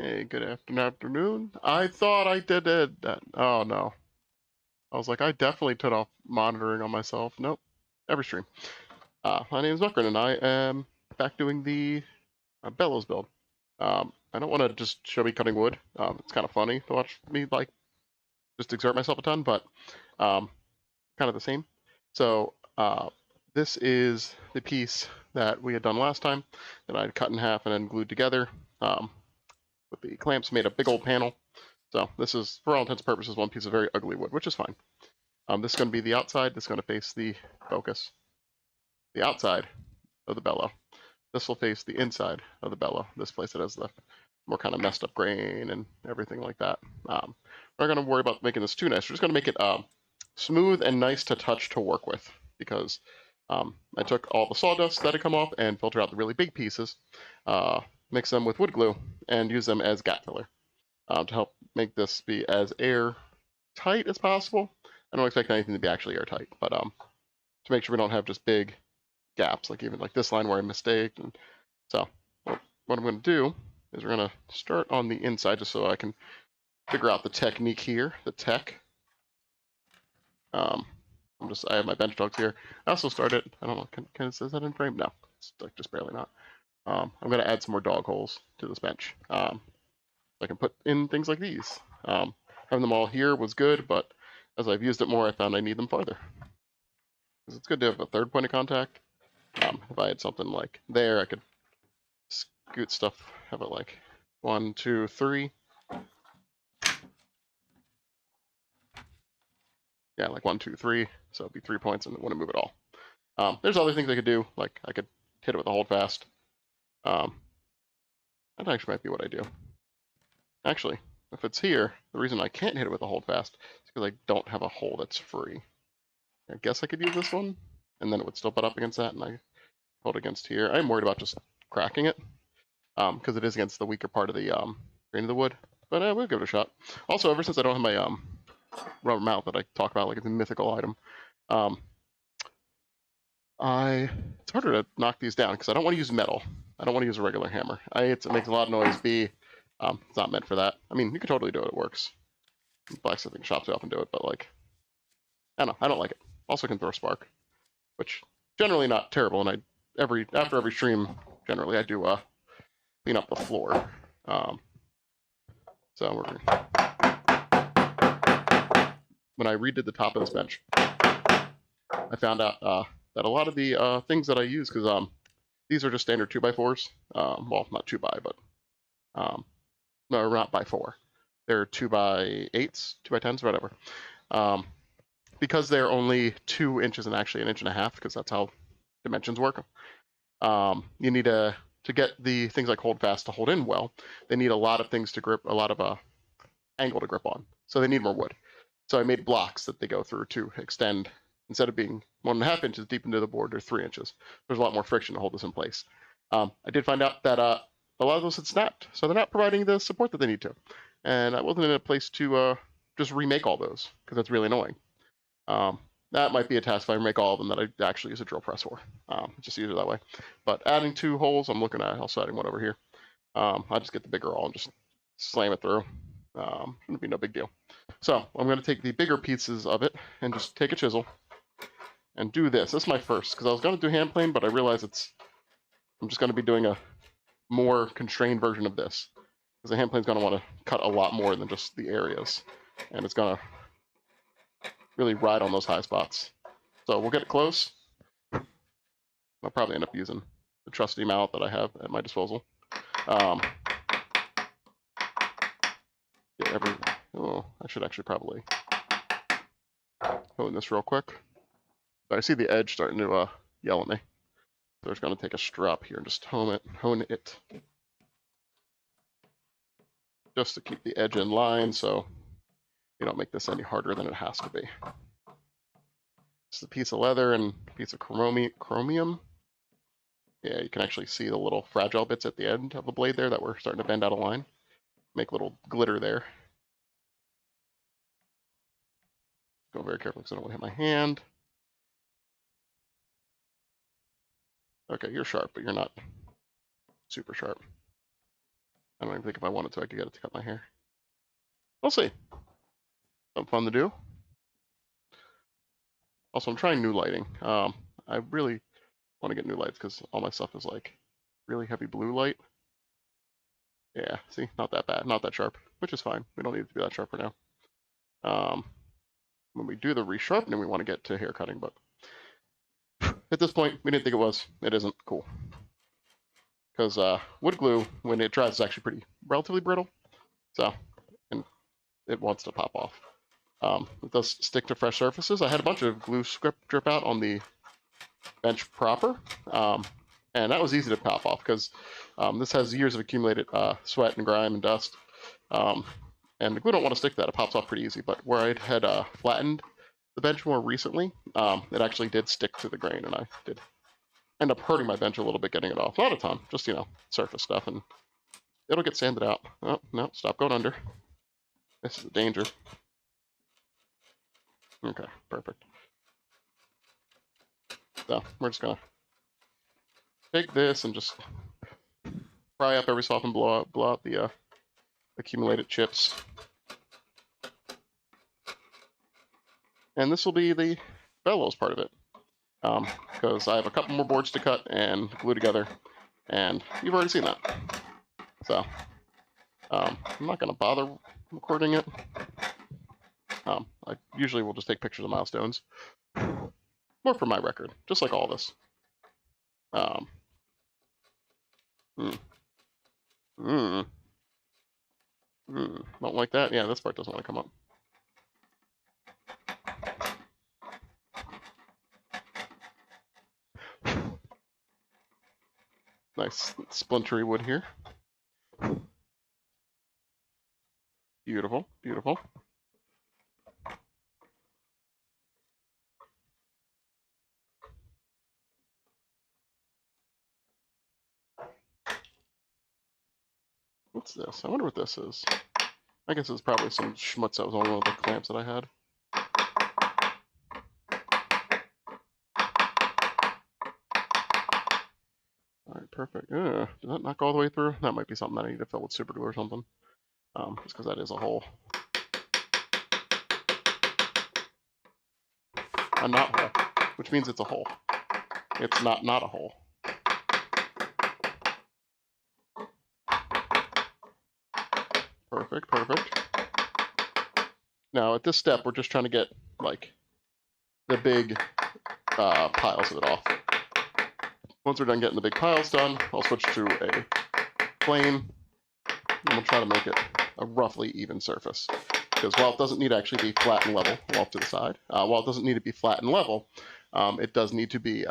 Hey, good afternoon. I thought I did it. Oh no. I was like, I definitely turned off monitoring on myself. Nope. Every stream. My name is Mutgren, and I am back doing the Bellows build. I don't want to just show me cutting wood. It's kind of funny to watch me like just exert myself a ton, but kind of the same. So this is the piece that we had done last time that I had cut in half and then glued together. With the clamps, made a big old panel. So this is, for all intents and purposes, one piece of very ugly wood, which is fine. This is going to be the outside. This is going to face the focus, the outside of the bellow. This will face the inside of the bellow. This place that has the more kind of messed up grain and everything like that. We're not going to worry about making this too nice. We're just going to make it smooth and nice to touch to work with, because I took all the sawdust that had come off and filtered out the really big pieces, mix them with wood glue, and use them as gap filler to help make this be as airtight as possible. I don't expect anything to be actually airtight, but to make sure we don't have just big gaps, like even like this line where I mistaked. And so what I'm going to do is we're going to start on the inside just so I can figure out the technique here, the tech. I have my bench dogs here. I also started, I don't know, can it says that in frame? No, it's like just barely not. I'm going to add some more dog holes to this bench. So I can put in things like these. Having them all here was good, but as I've used it more, I found I need them farther. Because it's good to have a third point of contact. If I had something like there, I could scoot stuff, have it like 1, 2, 3. Yeah, like 1, 2, 3. So it'd be 3 points and it wouldn't move at all. There's other things I could do, like I could hit it with a hold fast. That actually might be what I do. Actually, if it's here, the reason I can't hit it with a hold fast is because I don't have a hole that's free. I guess I could use this one, and then it would still butt up against that, and I hold against here. I'm worried about just cracking it, because it is against the weaker part of the grain of the wood, but we'll give it a shot. Also, ever since I don't have my rubber mount that I talk about like it's a mythical item, it's harder to knock these down because I don't want to use metal. I don't want to use a regular hammer. It makes a lot of noise. B, it's not meant for that. I mean, you can totally do it. It works. Blacksmithing shops often do it, but like, I don't know. I don't like it. Also can throw spark, which generally not terrible. And after every stream, generally I do clean up the floor. So when I redid the top of this bench, I found out that a lot of the things that I use, because these are just standard 2x4s. Well, not 2x, but no, not by 4. They're 2x8s, 2x10s, whatever. Because they're only 2 inches and actually 1.5 inches, because that's how dimensions work. You need to get the things like hold fast to hold in well. They need a lot of things to grip, a lot of angle to grip on. So they need more wood. So I made blocks that they go through to extend. Instead of being 1.5 inches deep into the board, they're 3 inches. There's a lot more friction to hold this in place. I did find out that a lot of those had snapped, so they're not providing the support that they need to. And I wasn't in a place to just remake all those, because that's really annoying. That might be a task if I make all of them that I actually use a drill press for. Just use it that way. But adding 2 holes, I'm looking at also adding one over here. I'll just get the bigger awl and just slam it through. It'll be no big deal. So I'm going to take the bigger pieces of it and just take a chisel and do this. This is my first, because I was going to do hand plane, but I realized I'm just going to be doing a more constrained version of this, because the hand plane's going to want to cut a lot more than just the areas, and it's going to really ride on those high spots. So we'll get it close. I'll probably end up using the trusty mallet that I have at my disposal. I should actually probably hone this real quick. But I see the edge starting to yell at me. So I'm just going to take a strap here and just hone it. Just to keep the edge in line so you don't make this any harder than it has to be. It's a piece of leather and a piece of chromium. Yeah, you can actually see the little fragile bits at the end of the blade there that were starting to bend out of line. Make little glitter there. Go very carefully because I don't want to hit my hand. Okay, you're sharp, but you're not super sharp. I don't even think if I wanted to, I could get it to cut my hair. We'll see. Something fun to do. Also, I'm trying new lighting. I really want to get new lights because all my stuff is like really heavy blue light. Yeah, see, not that bad, not that sharp, which is fine. We don't need it to be that sharp for now. When we do the resharpening, we want to get to hair cutting, but at this point, we didn't think it was. It isn't cool. Because wood glue, when it dries, is actually relatively brittle. So, and it wants to pop off. It does stick to fresh surfaces. I had a bunch of glue drip out on the bench proper, and that was easy to pop off because this has years of accumulated sweat and grime and dust. And the glue don't want to stick to that. It pops off pretty easy. But where I had flattened the bench more recently, it actually did stick to the grain, and I did end up hurting my bench a little bit getting it off. Not a ton, just, surface stuff, and it'll get sanded out. Oh, no, stop going under. This is a danger. Okay, perfect. So, we're just gonna take this and just fry up every so often, blow out the accumulated chips. And this will be the bellows part of it. Because I have a couple more boards to cut and glue together, and you've already seen that. So, I'm not going to bother recording it. I usually will just take pictures of milestones. More for my record, just like all this. Don't like that? Yeah, this part doesn't want to come up. Nice splintery wood here. Beautiful, beautiful. What's this? I wonder what this is. I guess it's probably some schmutz that was on one of the clamps that I had. Alright, perfect. Did that knock all the way through? That might be something that I need to fill with super glue or something. Just because that is a hole. A not hole, which means it's a hole. It's not a hole. Perfect, perfect. Now at this step, we're just trying to get like the big piles of it off. Once we're done getting the big piles done, I'll switch to a plane, and we'll try to make it a roughly even surface. Because while it doesn't need to actually be flat and level, off to the side, while it doesn't need to be flat and level, it does need to be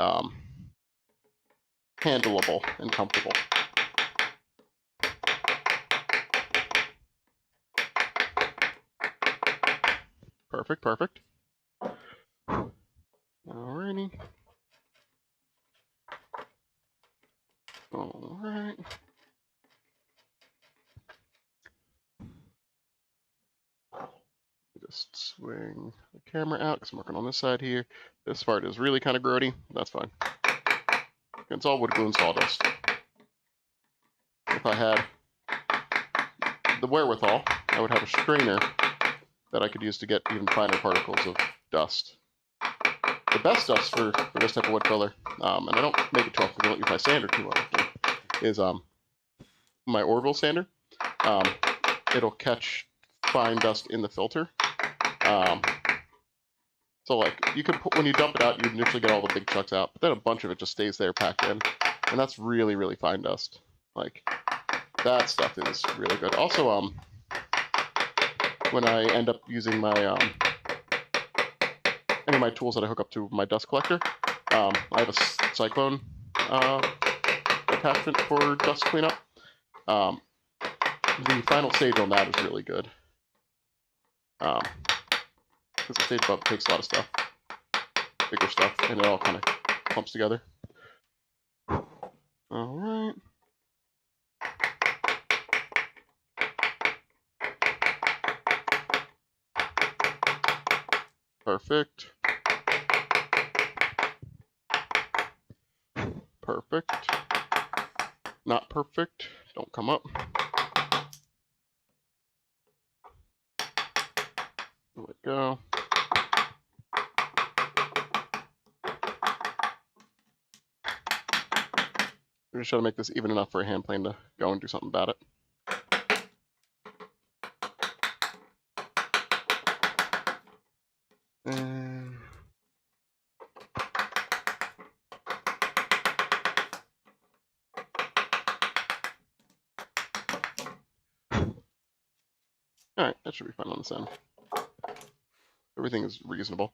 handleable and comfortable. Perfect, perfect. Alrighty. Alright. Just swing the camera out because I'm working on this side here. This part is really kind of grody. That's fine. It's all wood glue and sawdust. If I had the wherewithal, I would have a strainer that I could use to get even finer particles of dust. The best dust for this type of wood filler, and I don't make it too often because I don't use my sander too often, is my Orville sander. It'll catch fine dust in the filter. So like you could put, when you dump it out, you initially get all the big chunks out, but then a bunch of it just stays there packed in, and that's really, really fine dust. Like that stuff is really good. Also, when I end up using my any of my tools that I hook up to my dust collector, I have a cyclone attachment for dust cleanup. The final stage on that is really good. Because the stage above takes a lot of stuff, bigger stuff, and it all kind of clumps together. Alright. Perfect. Perfect. Not perfect. Don't come up. go. We're just trying to make this even enough for a hand plane to go and do something about it. And alright, that should be fine on this end. Everything is reasonable.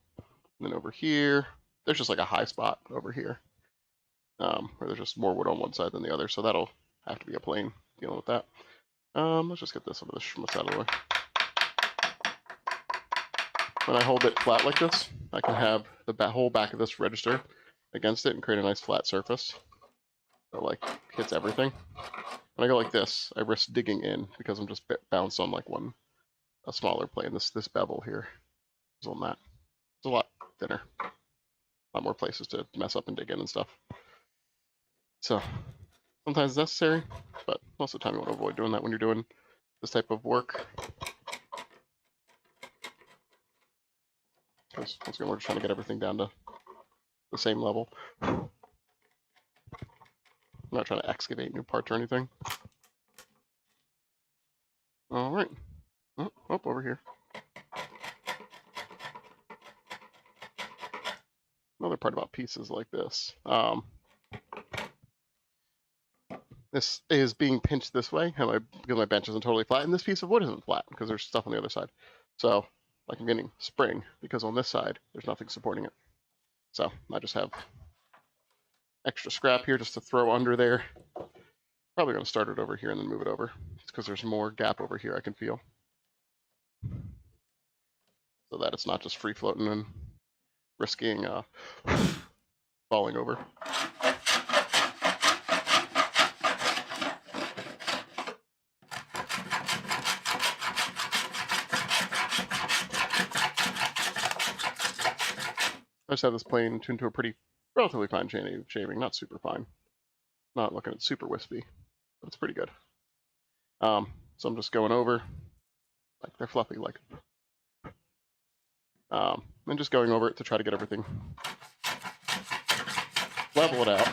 And then over here, there's just like a high spot over here. Where there's just more wood on one side than the other, so that'll have to be a plane dealing with that. Let's just get this over the schmutz out of the way. When I hold it flat like this, I can have the whole back of this register against it and create a nice flat surface that like hits everything. When I go like this, I risk digging in because I'm just bounced on like a smaller plane. This bevel here is on that. It's a lot thinner. A lot more places to mess up and dig in and stuff. So sometimes it's necessary, but most of the time you want to avoid doing that when you're doing this type of work. Because once again, we're just trying to get everything down to the same level. I'm not trying to excavate new parts or anything. Alright. Oh, over here. Another part about pieces like this. This is being pinched this way, because my bench isn't totally flat, and this piece of wood isn't flat, because there's stuff on the other side. So, like I'm getting spring, because on this side, there's nothing supporting it. So, I just have extra scrap here just to throw under there. Probably going to start it over here and then move it over. It's because there's more gap over here I can feel. So that it's not just free floating and risking falling over. I just have this plane tuned to a relatively fine shaving, not super fine. Not looking at super wispy, but it's pretty good. So I'm just going over, like they're fluffy, like, and just going over it to try to get everything, level it out.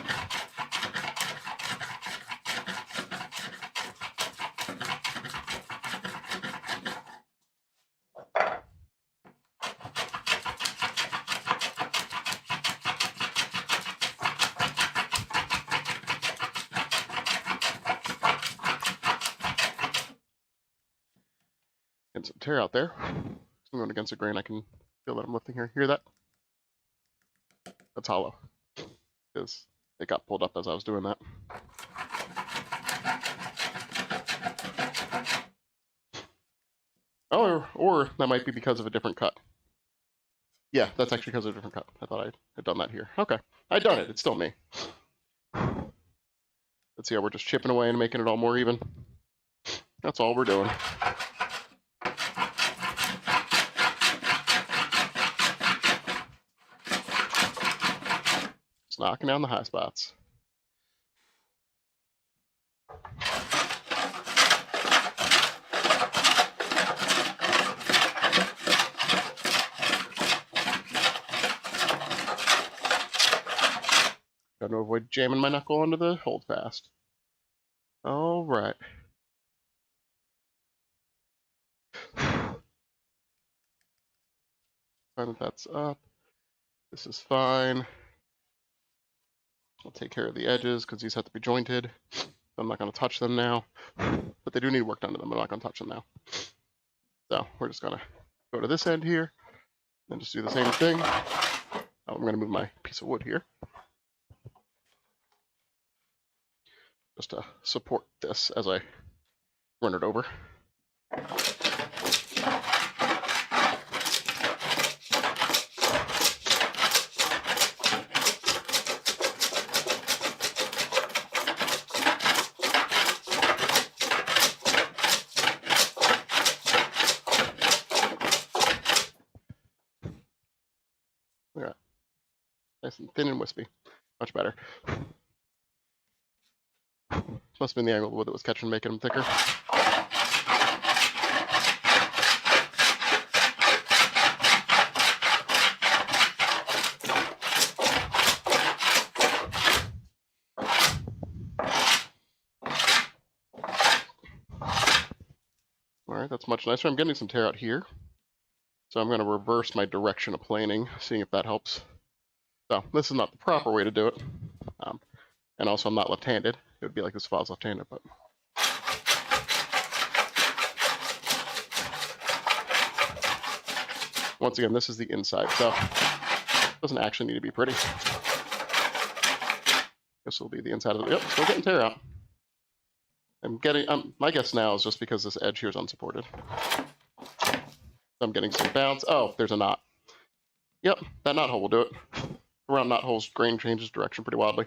Getting some tear out there. I'm going against the grain. I can feel that I'm lifting here. Hear that? That's hollow. Because it got pulled up as I was doing that. Oh, or that might be because of a different cut. Yeah, that's actually because of a different cut. I thought I had done that here. Okay. I'd done it. It's still me. Let's see how we're just chipping away and making it all more even. That's all we're doing. Just knocking down the high spots. Trying to avoid jamming my knuckle onto the hold fast. All right. Fine that that's up. This is fine. I'll take care of the edges because these have to be jointed. I'm not going to touch them now, but they do need work done to them. I'm not going to touch them now. So we're just going to go to this end here and just do the same thing. I'm going to move my piece of wood here just to support this as I run it over. Yeah, nice and thin and wispy. Much better. Must have been the angle of the wood that was catching, making them thicker. Alright, that's much nicer. I'm getting some tear out here. So I'm going to reverse my direction of planing, seeing if that helps. So this is not the proper way to do it. And also I'm not left-handed. It would be like this if I was left-handed, but... Once again, this is the inside, so it doesn't actually need to be pretty. This will be the inside of the... Yep, still getting tear out. My guess now is just because this edge here is unsupported. I'm getting some bounce. Oh, there's a knot. Yep, that knot hole will do it. Around knot holes, grain changes direction pretty wildly.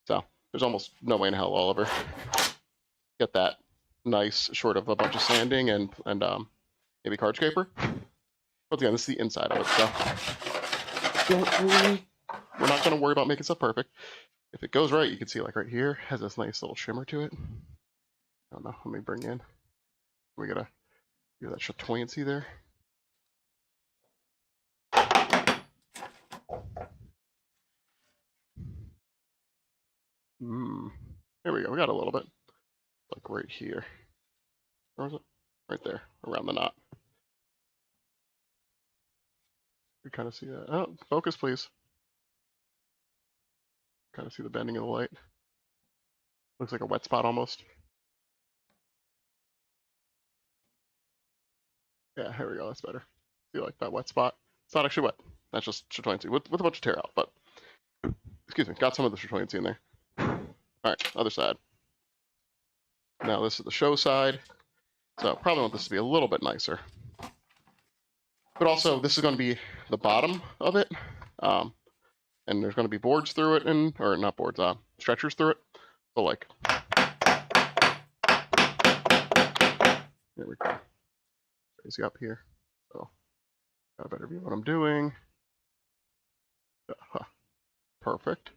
So there's almost no way in hell I'll ever get that nice, short of a bunch of sanding and maybe card scraper. Once again, this is the inside of it, so we're not going to worry about making stuff perfect. If it goes right, you can see like right here has this nice little shimmer to it. I don't know. Let me bring in. We gotta do that chatoyancy there. There we go. We got a little bit, like right here. Where was it? Right there, around the knot. You kind of see that. Oh, focus, please. Kind of see the bending of the light. Looks like a wet spot almost. Yeah, here we go. That's better. See, like that wet spot? It's not actually wet. That's just chatoyancy with a bunch of tear out. But excuse me, got some of the chatoyancy in there. All right, other side. Now this is the show side. So probably want this to be a little bit nicer. But also, this is going to be the bottom of it. And there's going to be boards through it, or not boards, stretchers through it. So like, there we go. Crazy up here. So, got a better view of what I'm doing. Perfect.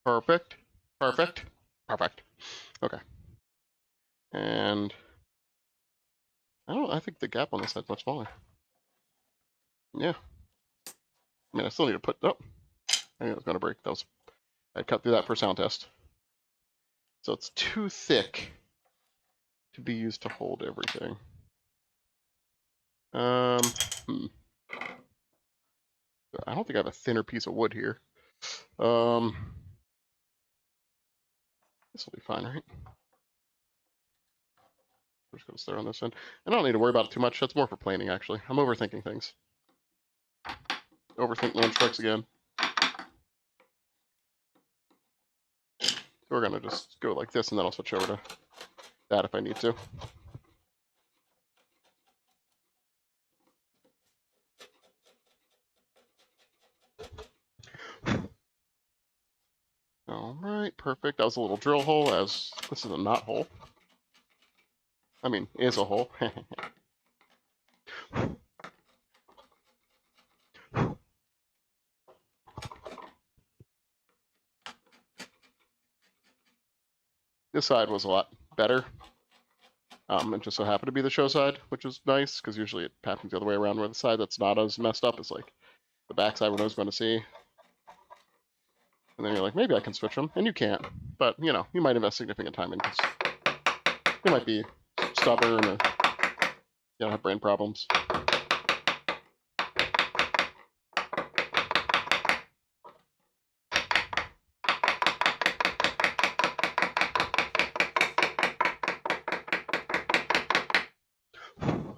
Perfect. Perfect. Perfect. Okay. And I think the gap on this side's much smaller. Yeah. I mean, I still need to put, oh, I knew it was going to break. I cut through that for sound test. So it's too thick to be used to hold everything. I don't think I have a thinner piece of wood here. This will be fine, right? We're just going to start on this end. I don't need to worry about it too much. That's more for planing, actually. I'm overthinking things. Overthink land strikes again. So we're going to just go like this, and then I'll switch over to that if I need to. All right, perfect. That was a little drill hole, as this is a knot hole. I mean, is a hole. This side was a lot better. It just so happened to be the show side, which was nice, because usually it happens the other way around, where the side that's not as messed up is like the back side we're always going to see. And then you're like, maybe I can switch them, and you can't. But, you know, you might invest significant time in, because you might be stubborn, or you don't have brain problems.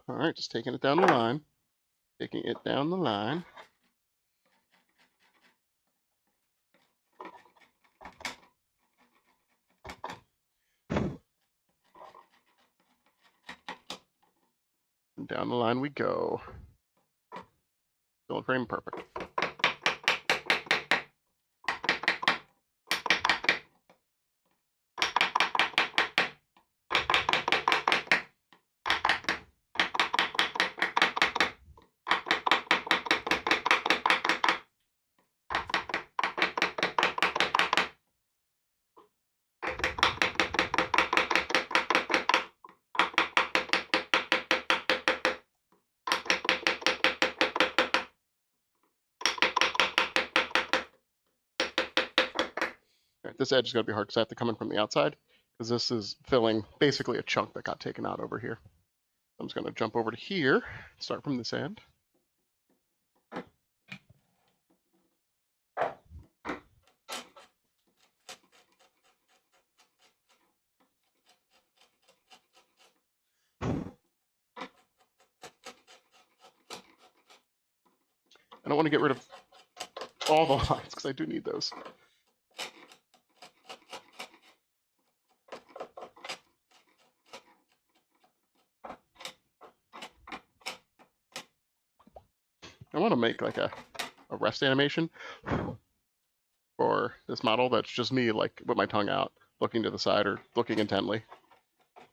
All right, just taking it down the line. Taking it down the line. And down the line we go. Still in frame, perfect. This edge is going to be hard because I have to come in from the outside, because this is filling basically a chunk that got taken out over here. I'm just going to jump over to here, start from this end. I don't want to get rid of all the lines because I do need those. I want to make like a rest animation for this model that's just me like with my tongue out, looking to the side or looking intently.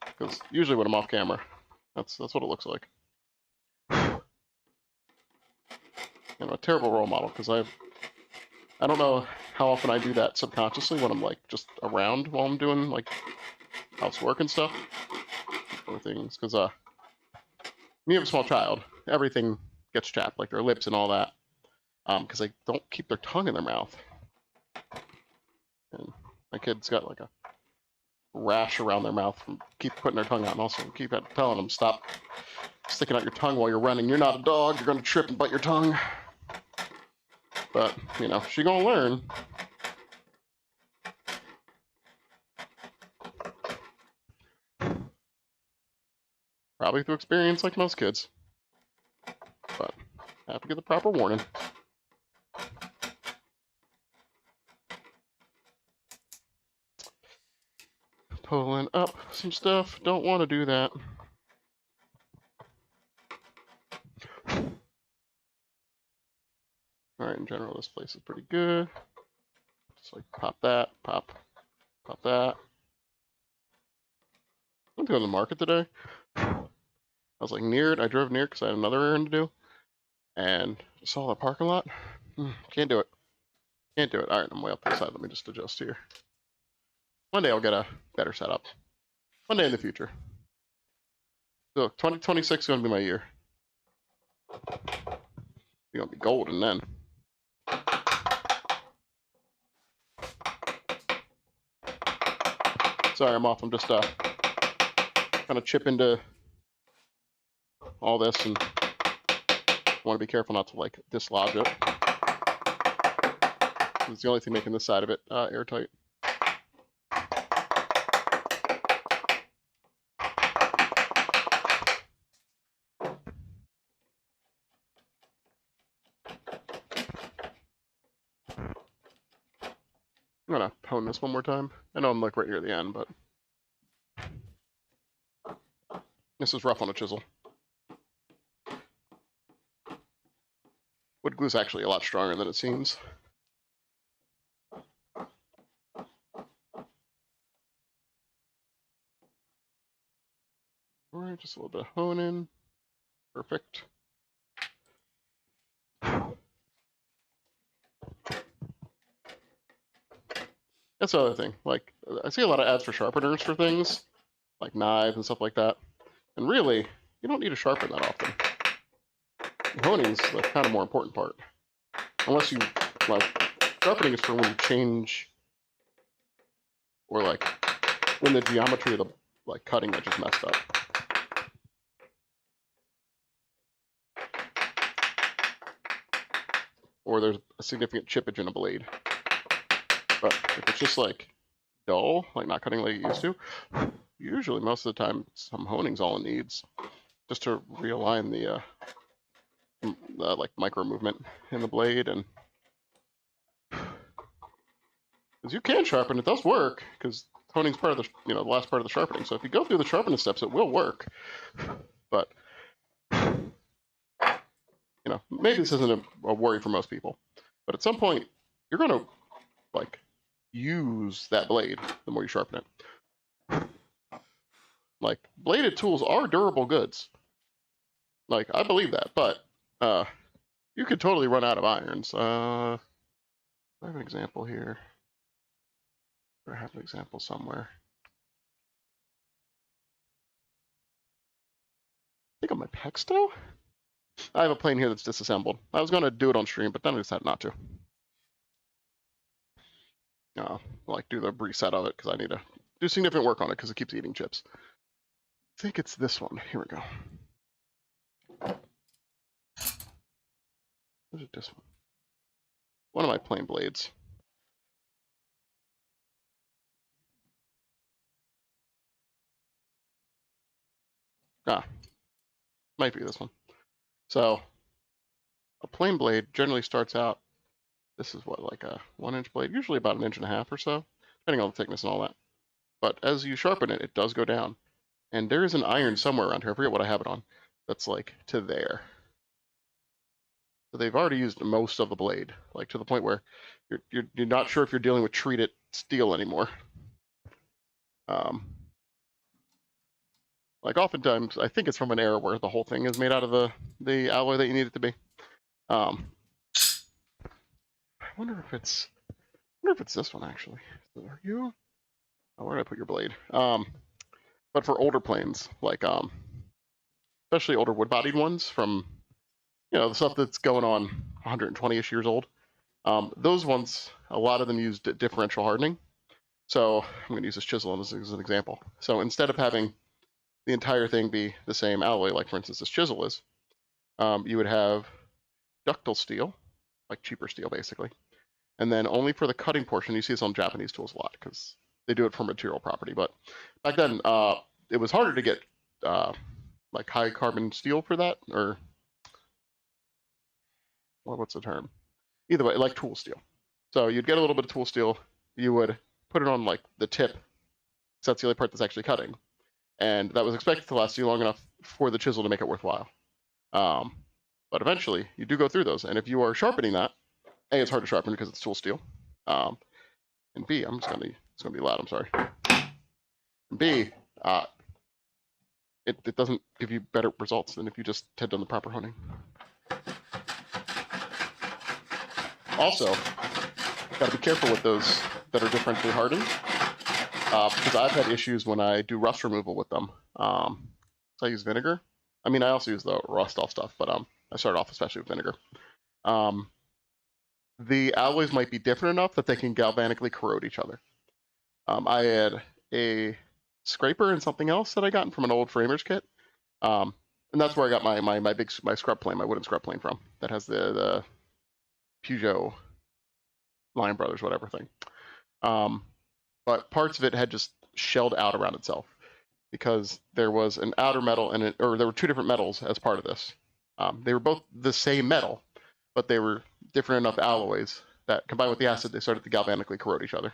Because usually when I'm off camera, that's what it looks like. You know, a terrible role model because I don't know how often I do that subconsciously when I'm like just around while I'm doing like housework and stuff or things. Because when you have a small child, everything gets chapped, like their lips and all that, because they don't keep their tongue in their mouth. And my kid's got like a rash around their mouth from keep putting their tongue out, and also keep telling them stop sticking out your tongue while you're running. You're not a dog. You're gonna trip and bite your tongue. But you know, she gonna learn. Probably through experience, like most kids. But I have to get the proper warning. Pulling up some stuff. Don't want to do that. Alright, in general, this place is pretty good. Just like pop that, pop that. I'm going to the market today. I was like near it. I drove near it because I had another errand to do. And saw the parking lot. Can't do it. Can't do it. Alright, I'm way up to the side. Let me just adjust here. One day I'll get a better setup. One day in the future. So 2026 is going to be my year. You're going to be golden then. Sorry, I'm off. I'm just trying to chip into all this and I want to be careful not to like dislodge it. It's the only thing making this side of it airtight. I'm gonna hone this one more time. I know I'm like right near the end, but this is rough on a chisel. Wood glue is actually a lot stronger than it seems. Alright, just a little bit of honing. Perfect. That's the other thing. Like, I see a lot of ads for sharpeners for things, like knives and stuff like that. And really, you don't need to sharpen that often. Honing's the kind of more important part. Unless you, like, sharpening is for when you change, or like, when the geometry of the, like, cutting edge is messed up. Or there's a significant chippage in a blade. But if it's just like dull, like not cutting like it used to, usually most of the time some honing's all it needs, just to realign the like micro movement in the blade. And because you can sharpen, it does work, because honing's part of the the last part of the sharpening. So if you go through the sharpening steps, it will work. But maybe this isn't a worry for most people, but at some point you're going to like use that blade the more you sharpen it. Like, bladed tools are durable goods. Like, I believe that, but you could totally run out of irons. I have an example here. Or I have an example somewhere. I think on my pec still? I have a plane here that's disassembled. I was going to do it on stream, but then I decided not to. Like, do the reset of it, because I need to do significant work on it, because it keeps eating chips. think it's this one. Here we go. Is it this one? One of my plain blades. Ah, might be this one. So a plain blade generally starts out, this is what, like a 1-inch blade, usually about 1.5 inches or so, depending on the thickness and all that. But as you sharpen it, it does go down. And there is an iron somewhere around here, I forget what I have it on, that's like to there. So they've already used most of the blade, like to the point where you're not sure if you're dealing with treated steel anymore. Like oftentimes, I think it's from an era where the whole thing is made out of the alloy that you need it to be. I wonder if it's this one actually. Are you? Oh, where did I put your blade? But for older planes, like especially older wood-bodied ones from, you know, the stuff that's going on 120-ish years old. Those ones, a lot of them use differential hardening. So I'm going to use this chisel as an example. So instead of having the entire thing be the same alloy, like for instance this chisel is, you would have ductile steel, like cheaper steel basically, and then only for the cutting portion, you see this on Japanese tools a lot because they do it for material property. But back then, it was harder to get like high carbon steel for that, or what's the term? Either way, like tool steel. So you'd get a little bit of tool steel, you would put it on like the tip, so that's the only part that's actually cutting, and that was expected to last you long enough for the chisel to make it worthwhile. But eventually, you do go through those, and if you are sharpening that, A, it's hard to sharpen because it's tool steel, and B, it's gonna be loud. I'm sorry. And B, it doesn't give you better results than if you just had done the proper honing. Also, got to be careful with those that are differentially hardened, because I've had issues when I do rust removal with them. So I use vinegar. I mean, I also use the rust off stuff, but I started off especially with vinegar. The alloys might be different enough that they can galvanically corrode each other. I had a scraper and something else that I gotten from an old framer's kit, and that's where I got my scrub plane, my wooden scrub plane from. That has the Peugeot Lion Brothers whatever thing. But parts of it had just shelled out around itself because there was an outer metal and or there were two different metals as part of this. They were both the same metal, but they were different enough alloys that combined with the acid, they started to galvanically corrode each other.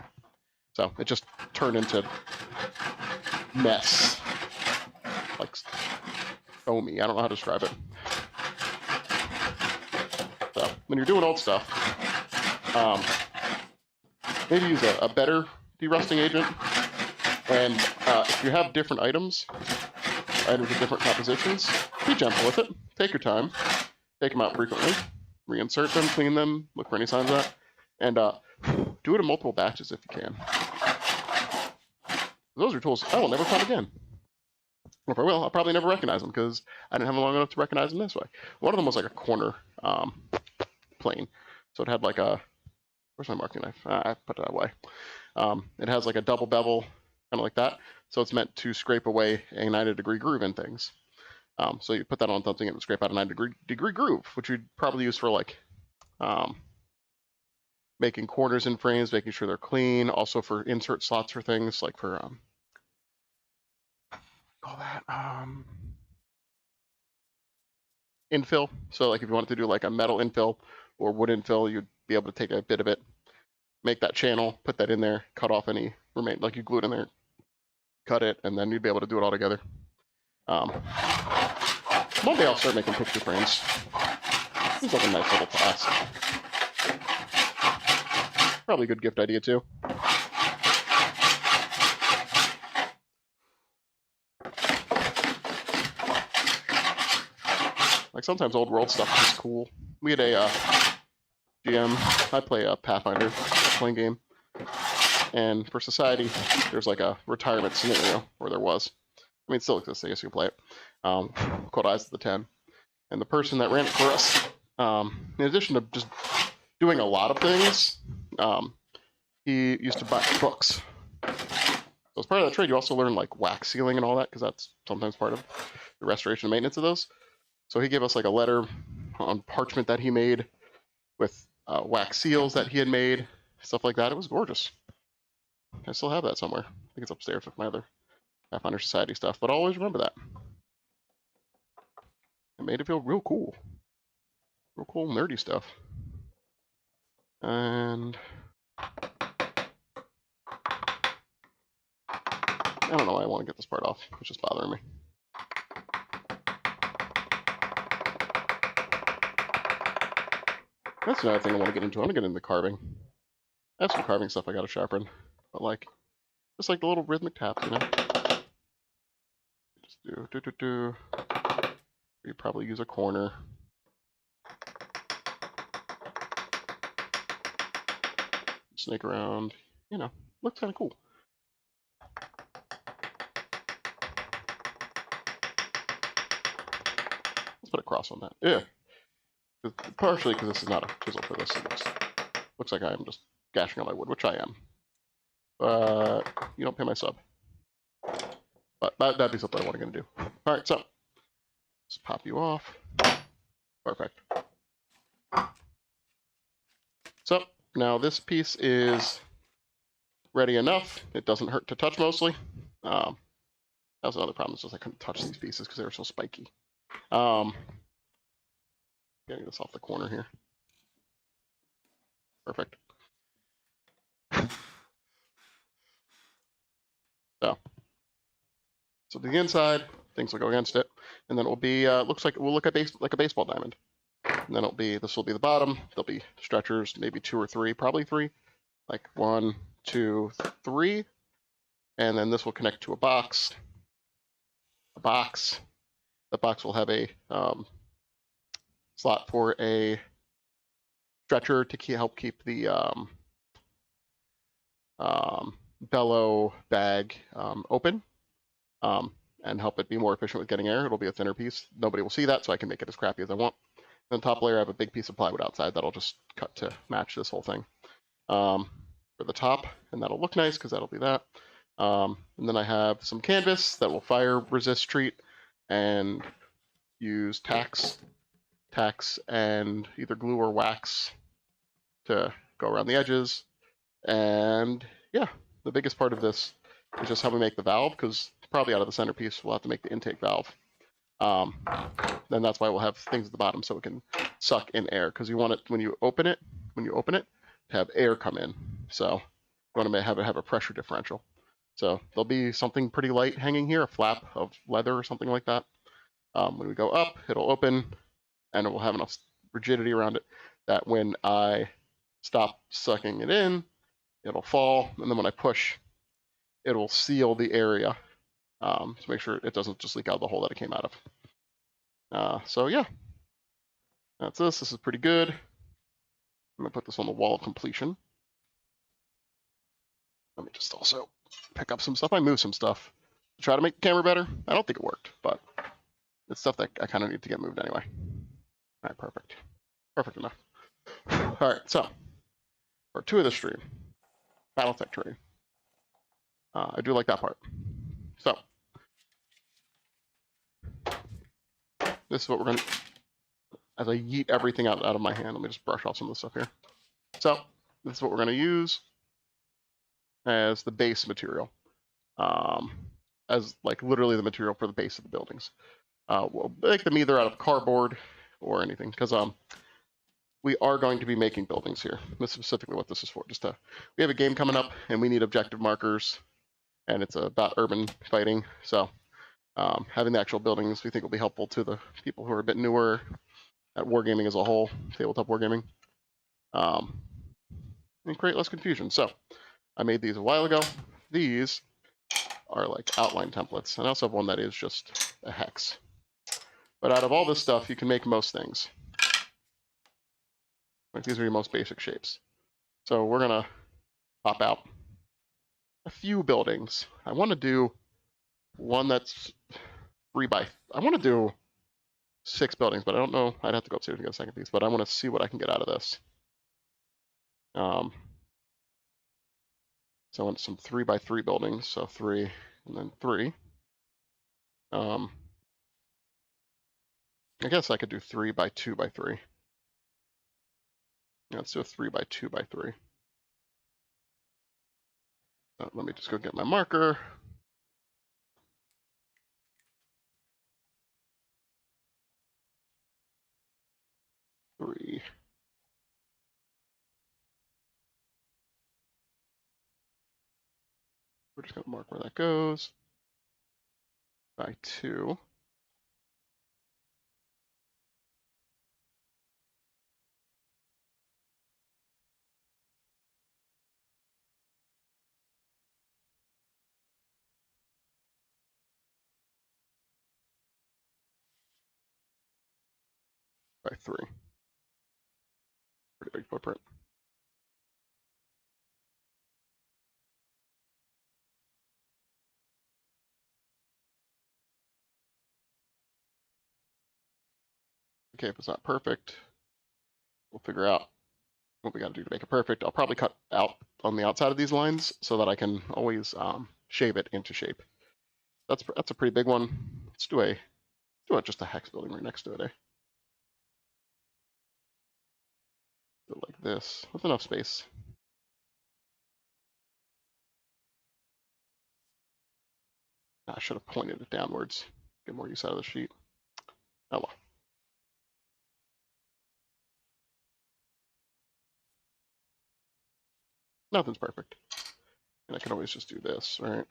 So it just turned into mess, like foamy. I don't know how to describe it. So when you're doing old stuff, maybe use a better derusting agent. And if you have different items with different compositions, be gentle with it. Take your time. Take them out frequently. Reinsert them, clean them, look for any signs of that. And do it in multiple batches if you can. Those are tools I will never find again. Or if I will, I'll probably never recognize them because I didn't have them long enough to recognize them this way. One of them was like a corner plane. So it had like a, where's my marking knife? I put it that way. It has like a double bevel, kind of like that. So it's meant to scrape away a 90-degree groove in things. So you put that on something and it would scrape out a 90-degree groove, which you'd probably use for like making corners in frames, making sure they're clean. Also for insert slots for things like for call that infill. So like if you wanted to do like a metal infill or wood infill, you'd be able to take a bit of it, make that channel, put that in there, cut off any remain, like you glue it in there, cut it, and then you'd be able to do it all together. One day I'll start making picture frames. Seems like a nice little task. Probably a good gift idea too. Like sometimes old world stuff is just cool. We had a GM. I play a Pathfinder playing game, and for Society, there's like a retirement scenario, or there was. I mean, it still exists. I guess you can play it. Called Eyes of the 10, and the person that ran it for us, in addition to just doing a lot of things, he used to buy books. So as part of that trade, you also learn like wax sealing and all that, because that's sometimes part of the restoration and maintenance of those. So he gave us like a letter on parchment that he made with wax seals that he had made, stuff like that. It was gorgeous. I still have that somewhere. I think it's upstairs with my other Pathfinder Society stuff, but I'll always remember that. It made it feel real cool. Real cool, nerdy stuff. And I don't know why I want to get this part off. It's just bothering me. That's another thing I want to get into. I want to get into carving. I have some carving stuff I got to sharpen, but like, just like the little rhythmic taps, you know. Just do. You probably use a corner. Snake around, you know, looks kind of cool. Let's put a cross on that. Yeah. Partially because this is not a chisel for this. It looks like I am just gashing on my wood, which I am. But you don't pay my sub. But that'd be something I want to do. All right, so let's pop you off. Perfect. So now this piece is ready enough. It doesn't hurt to touch mostly. That was another problem. It's just I couldn't touch these pieces because they were so spiky. Getting this off the corner here. Perfect. So the inside, things will go against it, and then it will be looks like it will look like a baseball diamond. And then this will be the bottom. There'll be stretchers, maybe 2 or 3, probably 3, like 1, 2, 3, and then this will connect to a box. The box will have a slot for a stretcher to help keep the bellow bag open. And help it be more efficient with getting air. It'll be a thinner piece. Nobody will see that, so I can make it as crappy as I want. And top layer, I have a big piece of plywood outside that'll just cut to match this whole thing for the top, and that'll look nice because that'll be that. And then I have some canvas that will fire resist treat and use tacks and either glue or wax to go around the edges. And yeah, the biggest part of this is just how we make the valve, because probably out of the centerpiece we'll have to make the intake valve. Then that's why we'll have things at the bottom so it can suck in air, because you want it when you open it to have air come in. So you want to have a pressure differential. So there'll be something pretty light hanging here, a flap of leather or something like that. When we go up, it'll open and it will have enough rigidity around it that when I stop sucking it in, it'll fall, and then when I push, it'll seal the area to make sure it doesn't just leak out the hole that it came out of. So yeah, that's this. This is pretty good. I'm gonna put this on the wall of completion. Let me just also pick up some stuff. I moved some stuff to try to make the camera better. I don't think it worked, but it's stuff that I kind of need to get moved anyway. All right, perfect. Perfect enough. All right, so part 2 of the stream, battletech terrain. I do like that part. So this is what we're going to, as I yeet everything out of my hand, let me just brush off some of the stuff here. So this is what we're going to use as the base material, as like literally the material for the base of the buildings. We'll make them either out of cardboard or anything, because we are going to be making buildings here. This is specifically what this is for. We have a game coming up, and we need objective markers, and it's about urban fighting. So having the actual buildings we think will be helpful to the people who are a bit newer at wargaming as a whole, tabletop wargaming, and create less confusion. So I made these a while ago. These are like outline templates, and I also have one that is just a hex. But out of all this stuff, you can make most things. Like these are your most basic shapes. So we're gonna pop out a few buildings. I want to do one that's 3 by. I want to do 6 buildings, but I don't know. I'd have to go upstairs and get a second piece. But I want to see what I can get out of this. So I want some 3x3 buildings. So 3 and then 3. I guess I could do 3x2x3. Yeah, let's do a 3x2x3. Let me just go get my marker. Three. We're just going to mark where that goes. By 2. By 3. Pretty big footprint. Okay, if it's not perfect, we'll figure out what we got to do to make it perfect. I'll probably cut out on the outside of these lines so that I can always shave it into shape. That's a pretty big one. Let's do just a hex building right next to it. Do it like this with enough space. I should have pointed it downwards. Get more use out of the sheet. Oh well. Nothing's perfect. And I can always just do this, right?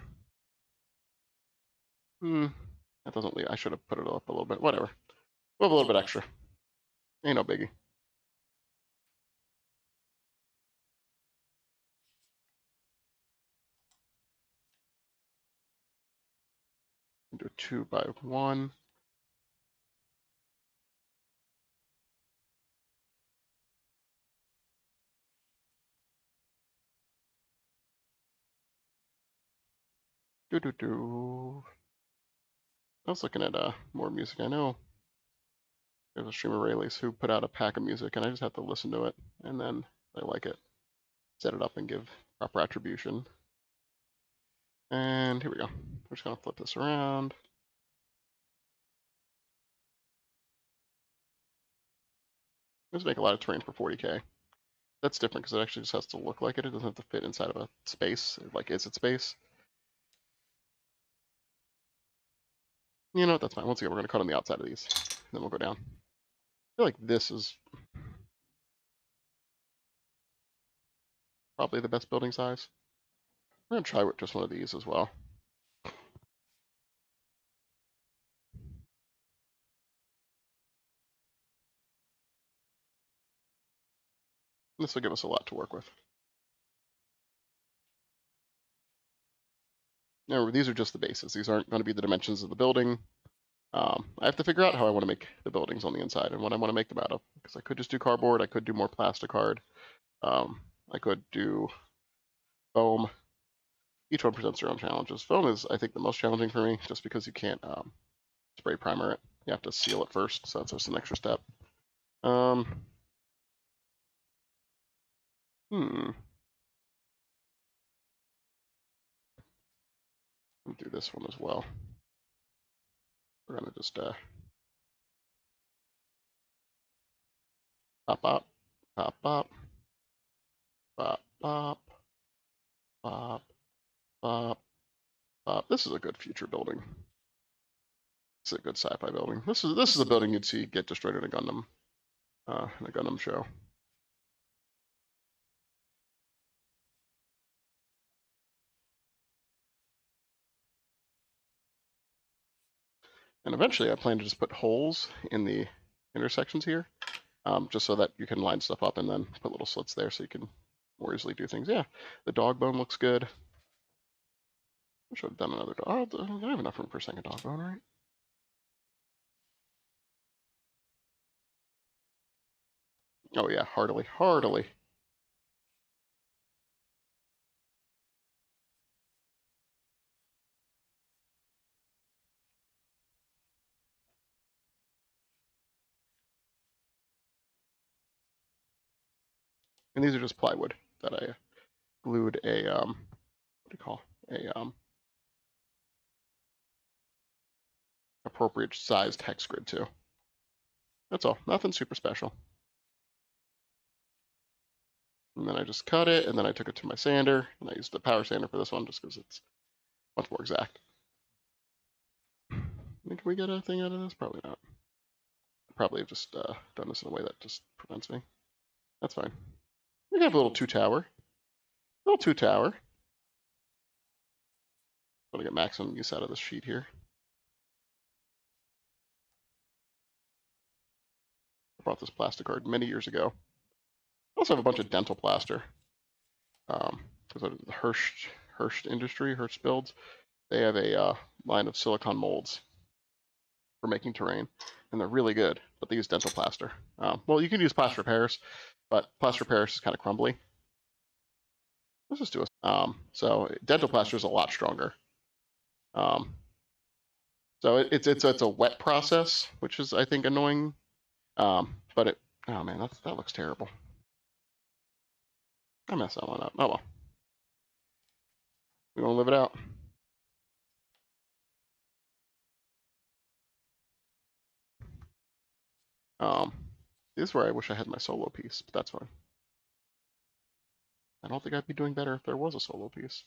That doesn't leave. I should have put it up a little bit. Whatever. We'll have a little bit extra. Ain't no biggie. Do a 2x1. I was looking at more music. I know there's a streamer, Rayleigh, who put out a pack of music, and I just have to listen to it, and then I like it, set it up, and give proper attribution. And here we go. We're just gonna flip this around. Let's make a lot of terrain for 40k. That's different because it actually just has to look like it. It doesn't have to fit inside of a space. Like, is it space? You know what? That's fine. Once again, we're gonna cut on the outside of these, and then we'll go down. I feel like this is probably the best building size. I'm gonna try with just one of these as well. This will give us a lot to work with. Now, these are just the bases. These aren't going to be the dimensions of the building. I have to figure out how I want to make the buildings on the inside and what I want to make them out of. Because I could just do cardboard. I could do more plasticard. I could do foam. Each one presents their own challenges. Foam is, I think, the most challenging for me, just because you can't spray primer it. You have to seal it first, so that's just an extra step. I'll do this one as well. We're gonna just pop up, pop up, pop up, pop, pop, pop. This is a good future building. It's a good sci-fi building. This is a building you'd see get destroyed in a Gundam show. And eventually, I plan to just put holes in the intersections here, just so that you can line stuff up and then put little slits there so you can more easily do things. Yeah, the dog bone looks good. I should have done another dog. Oh, I have enough room for a second dog bone, right? Oh yeah, heartily, heartily. And these are just plywood that I glued a what do you call a appropriate sized hex grid too. That's all. Nothing super special. And then I just cut it, and then I took it to my sander, and I used the power sander for this one just because it's much more exact. Can we get a thing out of this? Probably not. Probably have just done this in a way that just prevents me. That's fine. We have a little two-tower. Little two-tower. Want to get maximum use out of this sheet here. I bought this plastic card many years ago. I also have a bunch of dental plaster. Because the Hirsch Industry, Hirsch Builds, they have a line of silicone molds for making terrain, and they're really good, but they use dental plaster. Well, you can use plaster of Paris, but plaster of Paris is kind of crumbly. Let's just do a... so dental plaster is a lot stronger. So it's a wet process, which is, I think, annoying. But it... Oh, man, that looks terrible. I messed that one up. Oh, well. We want to live it out. This is where I wish I had my solo piece, but that's fine. I don't think I'd be doing better if there was a solo piece.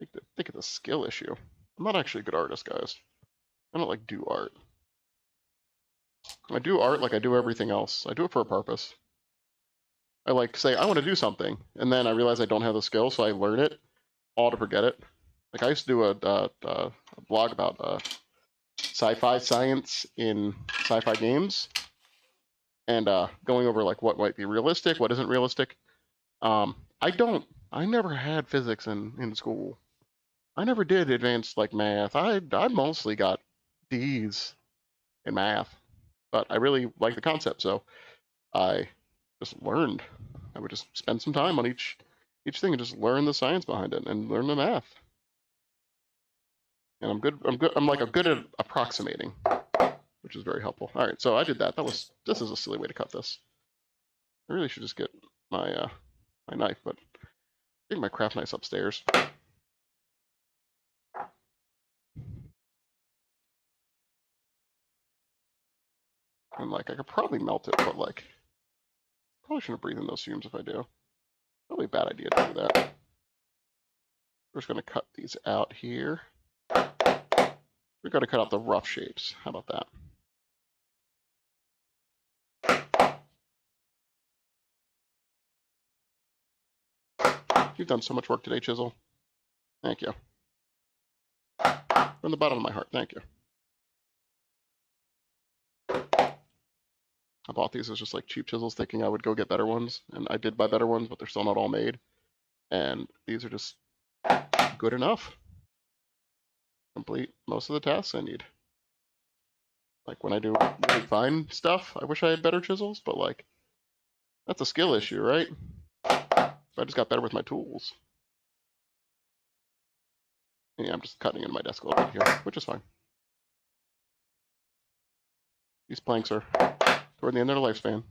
I think it's a skill issue. I'm not actually a good artist, guys. I don't like do art. I do art like I do everything else. I do it for a purpose. I like say I want to do something, and then I realize I don't have the skill, so I learn it, all to forget it. Like I used to do a blog about sci-fi science in sci-fi games, and going over like what might be realistic, what isn't realistic. I never had physics in school. I never did advanced like math. I mostly got D's in math, but I really like the concept, so I just learned. I would just spend some time on each thing and just learn the science behind it and learn the math. And I'm good. I'm like good at approximating, which is very helpful. All right, so I did that. This is a silly way to cut this. I really should just get my my knife, but I think my craft knife's upstairs. And like I could probably melt it, but like probably shouldn't breathe in those fumes if I do. Probably a bad idea to do that. We're just gonna cut these out here. We're gonna cut out the rough shapes. How about that? You've done so much work today, Chisel. Thank you. From the bottom of my heart, thank you. I bought these as just like cheap chisels thinking I would go get better ones, and I did buy better ones, but they're still not all made. And these are just good enough. Complete most of the tasks I need. Like when I do really fine stuff, I wish I had better chisels, but like, that's a skill issue, right? I just got better with my tools. Yeah, I'm just cutting into my desk a little bit here, which is fine. These planks are toward the end of their lifespan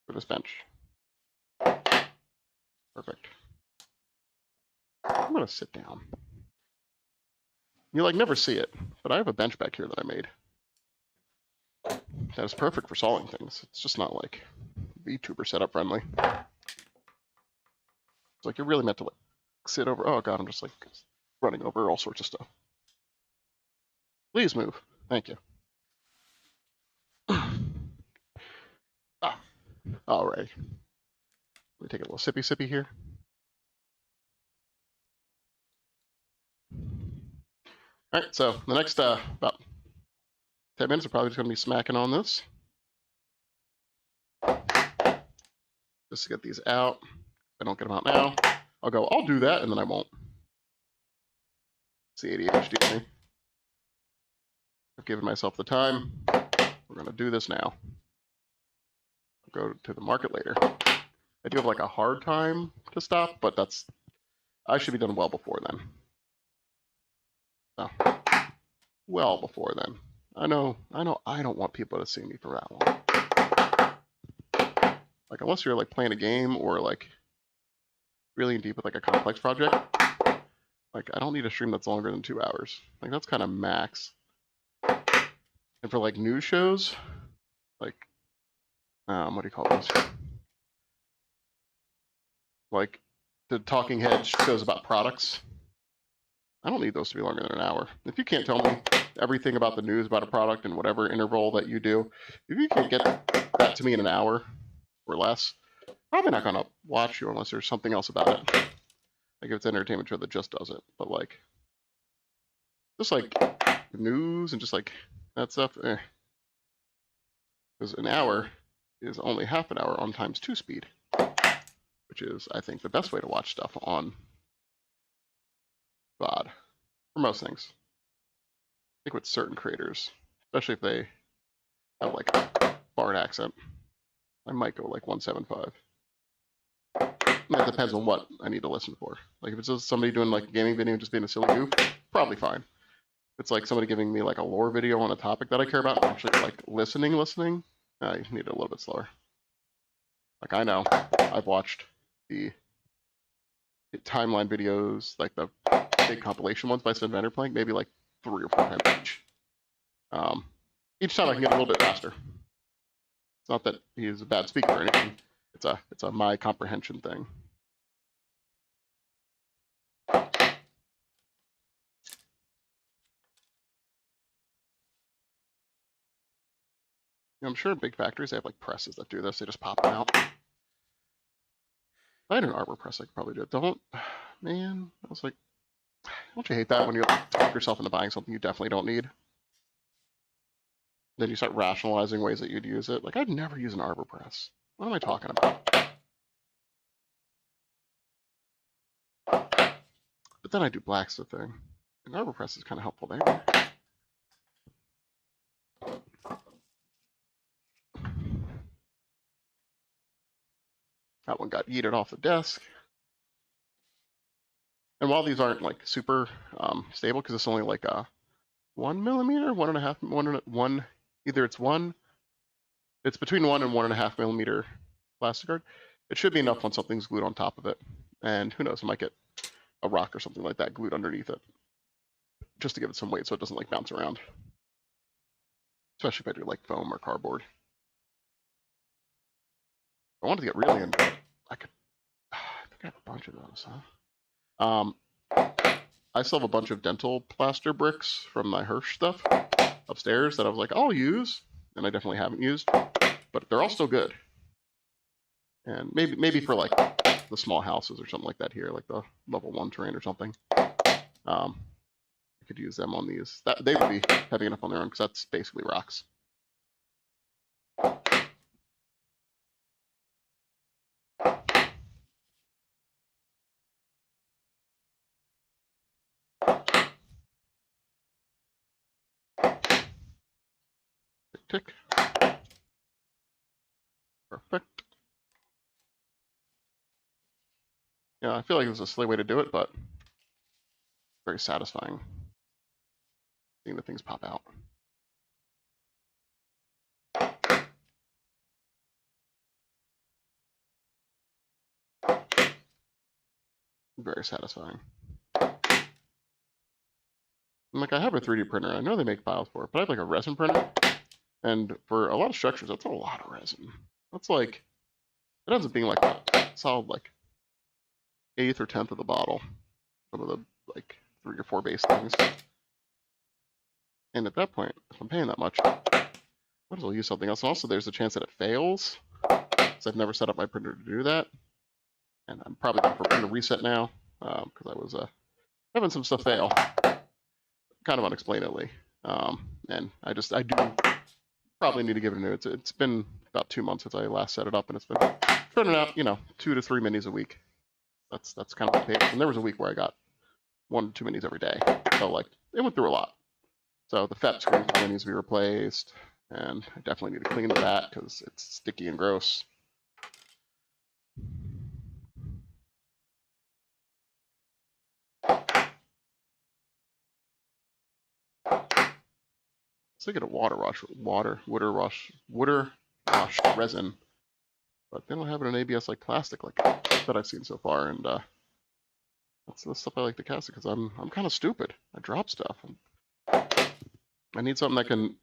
for this bench. Perfect. I'm gonna sit down. You like never see it, but I have a bench back here that I made. That is perfect for sawing things. It's just not like VTuber setup friendly. It's like you're really meant to like sit over. Oh god, I'm just like running over all sorts of stuff. Please move. Thank you. All right. Let me take a little sippy here. All right, so the next about 10 minutes are probably just going to be smacking on this. Just to get these out. If I don't get them out now, I'll do that, and then I won't. It's the ADHD thing. I've given myself the time. We're going to do this now. I'll go to the market later. I do have like a hard time to stop, but I should be done well before then. So, well before then. I know I don't want people to see me for that long. Like unless you're like playing a game or like really in deep with like a complex project, like I don't need a stream that's longer than 2 hours. Like that's kind of max. And for like news shows, like what do you call those? Like the talking head shows about products. I don't need those to be longer than an hour. If you can't tell me everything about the news about a product in whatever interval that you do, if you can't get that to me in an hour or less, probably not gonna watch you unless there's something else about it. Like if it's an entertainment show that just does it. But like, just like news and just like that stuff, because an hour is only half an hour on ×2 speed, which is, I think, the best way to watch stuff on VOD for most things. I think with certain creators, especially if they have like a foreign accent, I might go like 175. That depends on what I need to listen for. Like if it's just somebody doing like a gaming video and just being a silly goof, probably fine. If it's like somebody giving me like a lore video on a topic that I care about, and actually like listening, I need it a little bit slower. Like I know, I've watched the timeline videos, like the big compilation ones by Sven Vanderplank, maybe like 3 or 4 times each. Each time I can get a little bit faster. It's not that he is a bad speaker or anything. It's a my comprehension thing. I'm sure in big factories they have like presses that do this. They just pop them out. If I had an arbor press, I could probably do it. Man, I was like, don't you hate that when you talk yourself into buying something you definitely don't need? Then you start rationalizing ways that you'd use it. Like, I'd never use an arbor press. What am I talking about? But then I do blacksmithing. An arbor press is kind of helpful there. That one got yeeted off the desk. And while these aren't like super stable, because it's only like a 1 millimeter, 1.5, either it's between 1 and 1.5 millimeter plastic guard. It should be enough when something's glued on top of it. And who knows, I might get a rock or something like that glued underneath it, just to give it some weight so it doesn't like bounce around. Especially if I do like foam or cardboard. I wanted to get really into it. I think I have a bunch of those, huh? I still have a bunch of dental plaster bricks from my Hirsch stuff upstairs that I was like, I'll use, and I definitely haven't used, but they're all still good. And maybe for like the small houses or something like that here, like the level 1 terrain or something. I could use them on these. They would be heavy enough on their own because that's basically rocks. Tick. Perfect. Yeah, I feel like it was a silly way to do it, but very satisfying seeing the things pop out. Very satisfying. I'm like, I have a 3D printer. I know they make files for it, but I have like a resin printer. And for a lot of structures, that's a lot of resin. That's like, it ends up being like a solid like 1/8 or 1/10 of the bottle. Some of the like 3 or 4 base things. And at that point, if I'm paying that much, might as well use something else. And also there's a chance that it fails. So I've never set up my printer to do that. And I'm probably going for printer reset now, because I was having some stuff fail. Kind of unexplainably. And I do probably need to give it a new. It's been about 2 months since I last set it up, and it's been turning out, 2 to 3 minis a week. That's kind of the pace. And there was a week where I got 1 to 2 minis every day. So like it went through a lot. So the FET screen probably needs to be replaced, and I definitely need to clean that because it's sticky and gross. Let's look at a water wash resin but they don't have it in ABS like plastic like that I've seen so far, and that's the stuff I like to cast it because I'm kind of stupid. I drop stuff. I need something that can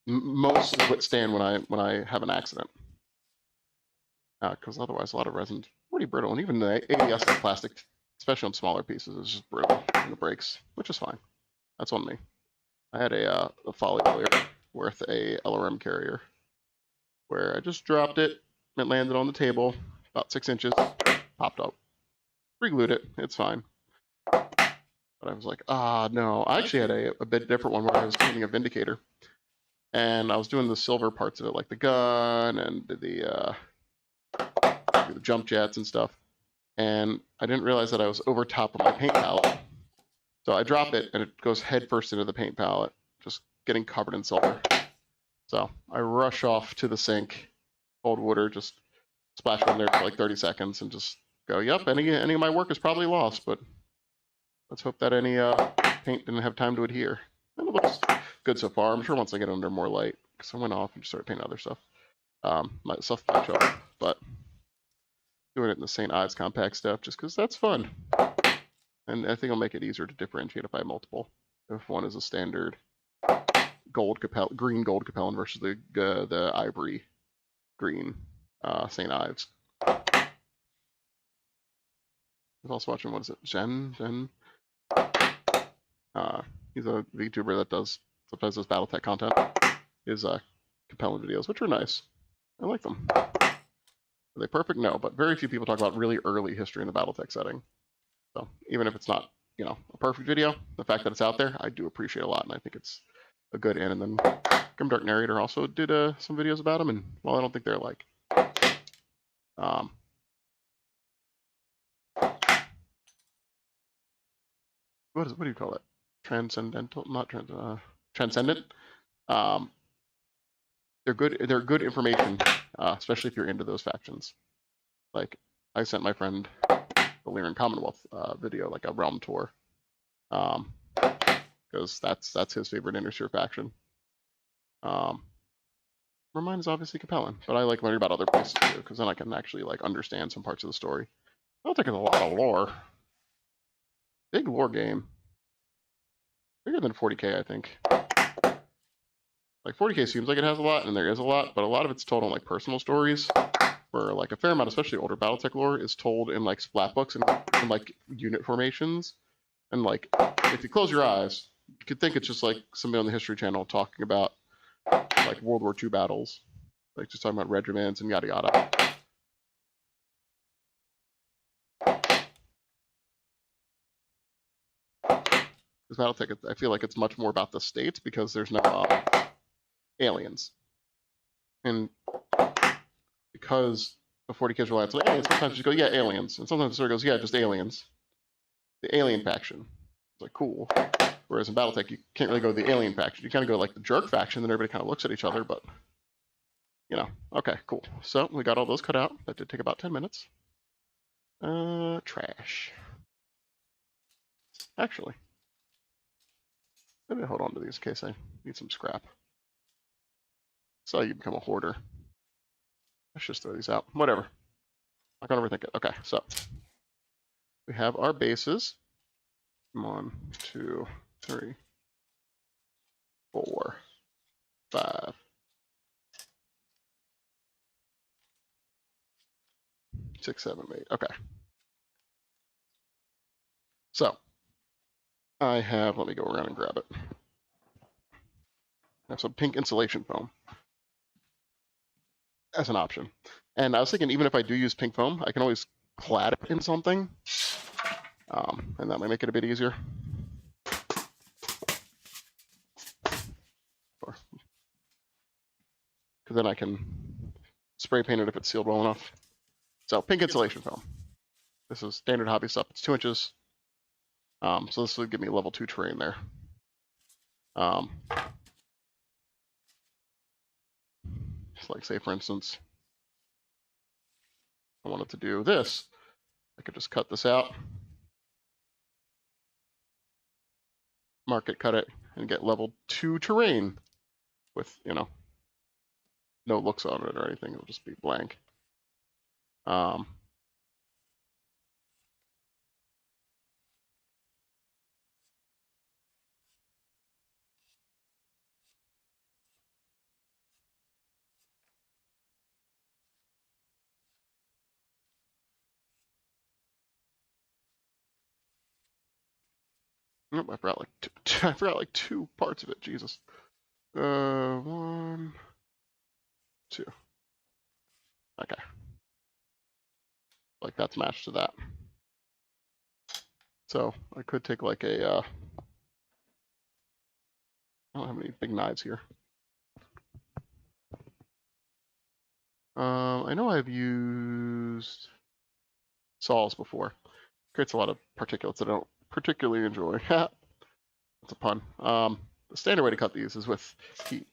mostly withstand when I have an accident, because otherwise a lot of resin's pretty brittle, and even the ABS like plastic, especially on smaller pieces, is just brittle and it breaks, which is fine. That's on me. I had a folly earlier with a LRM carrier where I just dropped it. It landed on the table about 6 inches, popped up, re-glued it. It's fine. But I was like, no. I actually had a bit different one where I was painting a Vindicator, and I was doing the silver parts of it, like the gun and the jump jets and stuff. And I didn't realize that I was over top of my paint palette. So I drop it, and it goes head first into the paint palette, just getting covered in silver. So I rush off to the sink, cold water, just splash in there for like 30 seconds, and just go, yep, any of my work is probably lost, but let's hope that any paint didn't have time to adhere. And it looks good so far. I'm sure once I get under more light, because I went off and just started painting other stuff, my stuff might show up. But doing it in the St. Ives compact stuff just because that's fun. And I think it'll make it easier to differentiate if I have multiple. If one is a standard green gold Capellan versus the ivory green St. Ives. I was also watching, what is it, Jen? He's a VTuber that sometimes does battletech content. His Capellan videos, which are nice. I like them. Are they perfect? No, but very few people talk about really early history in the battletech setting. So even if it's not, a perfect video, the fact that it's out there, I do appreciate a lot, and I think it's a good in. And then Grimdark Narrator also did some videos about him, and while I don't think they're like what do you call it? Transcendental, not transcendent. They're good information, especially if you're into those factions. Like I sent my friend the Lyran Commonwealth video, like a realm tour, because that's his favorite Intersphere faction. Mine is obviously Capellan, but I like learning about other places too, because then I can actually like understand some parts of the story. I don't think it's a lot of lore. Big lore game. Bigger than 40k, I think. Like 40k seems like it has a lot, and there is a lot, but a lot of it's told on like personal stories, where like a fair amount, especially older BattleTech lore, is told in like splat books and like unit formations. And like if you close your eyes, you could think it's just like somebody on the History Channel talking about like World War II battles, like just talking about regiments and yada yada. Because BattleTech, I feel like it's much more about the states because there's no aliens. And because the 40Ks relies on aliens, sometimes you go, yeah, aliens. And sometimes the story goes, yeah, just aliens. The alien faction. It's like, cool. Whereas in BattleTech, you can't really go to the alien faction. You kind of go like the jerk faction, then everybody kind of looks at each other, but, okay, cool. So we got all those cut out. That did take about 10 minutes. Trash. Actually, maybe I'll hold on to these in case I need some scrap. So you become a hoarder. Let's just throw these out. Whatever. Not gonna overthink it. Okay, so we have our bases. 1, 2, 3, 4, 5, 6, 7, 8. Okay. So I have, let me go around and grab it. I have some pink insulation foam as an option. And I was thinking, even if I do use pink foam, I can always clad it in something. And that might make it a bit easier. Because then I can spray paint it if it's sealed well enough. So pink insulation foam. This is standard hobby stuff. It's 2 inches. So this would give me level 2 terrain there. Just like, say, for instance, I wanted to do this. I could just cut this out, mark it, cut it, and get level 2 terrain with, no looks on it or anything. It'll just be blank. Um, nope, I forgot like I forgot like 2 parts of it. Jesus. 1, 2. Okay. Like that's matched to that. So I could take like a. I don't have any big knives here. I know I've used saws before. Creates a lot of particulates that I don't particularly enjoy. That's a pun. The standard way to cut these is with heat.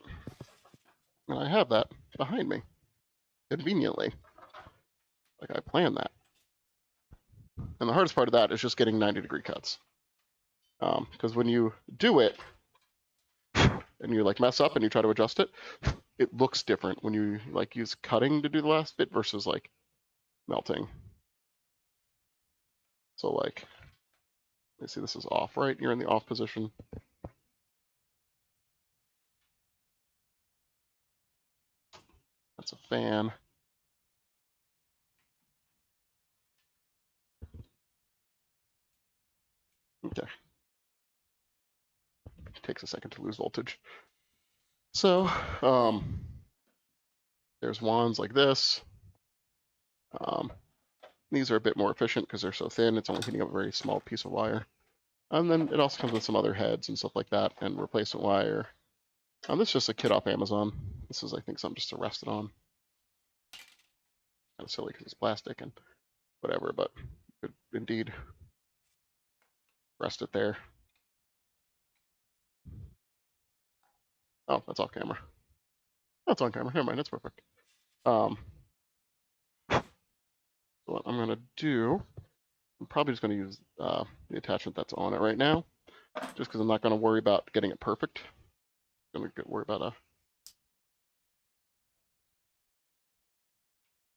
And I have that behind me, conveniently. Like I planned that. And the hardest part of that is just getting 90-degree cuts. Because when you do it, and you like mess up and you try to adjust it, it looks different when you like use cutting to do the last bit versus like melting. So like, let me see, this is off, right? You're in the off position. That's a fan. Okay. It takes a second to lose voltage. So, there's wands like this. These are a bit more efficient because they're so thin. It's only heating up a very small piece of wire. And then it also comes with some other heads and stuff like that and replacement wire. This is just a kit off Amazon. This is, I think, something just to rest it on. Kind of silly because it's plastic and whatever, but you could indeed rest it there. Oh, that's off camera. That's on camera. Never mind, that's perfect. So what I'm gonna do, I'm probably just gonna use the attachment that's on it right now, just because I'm not gonna worry about getting it perfect. I'm gonna worry about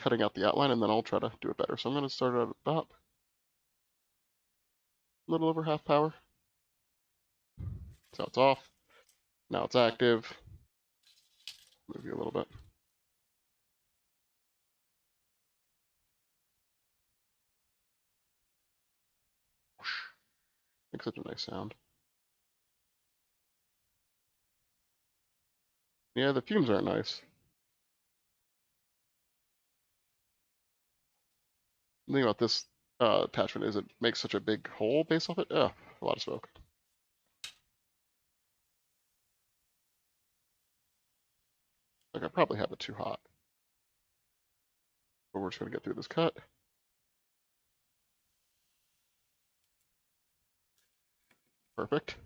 cutting out the outline, and then I'll try to do it better. So I'm gonna start at about a little over half power. So it's off. Now it's active. Move you a little bit. Makes such a nice sound. Yeah, the fumes aren't nice. The thing about this attachment is it makes such a big hole based off it. Oh, a lot of smoke. Like I probably have it too hot. But we're just gonna get through this cut. Perfect.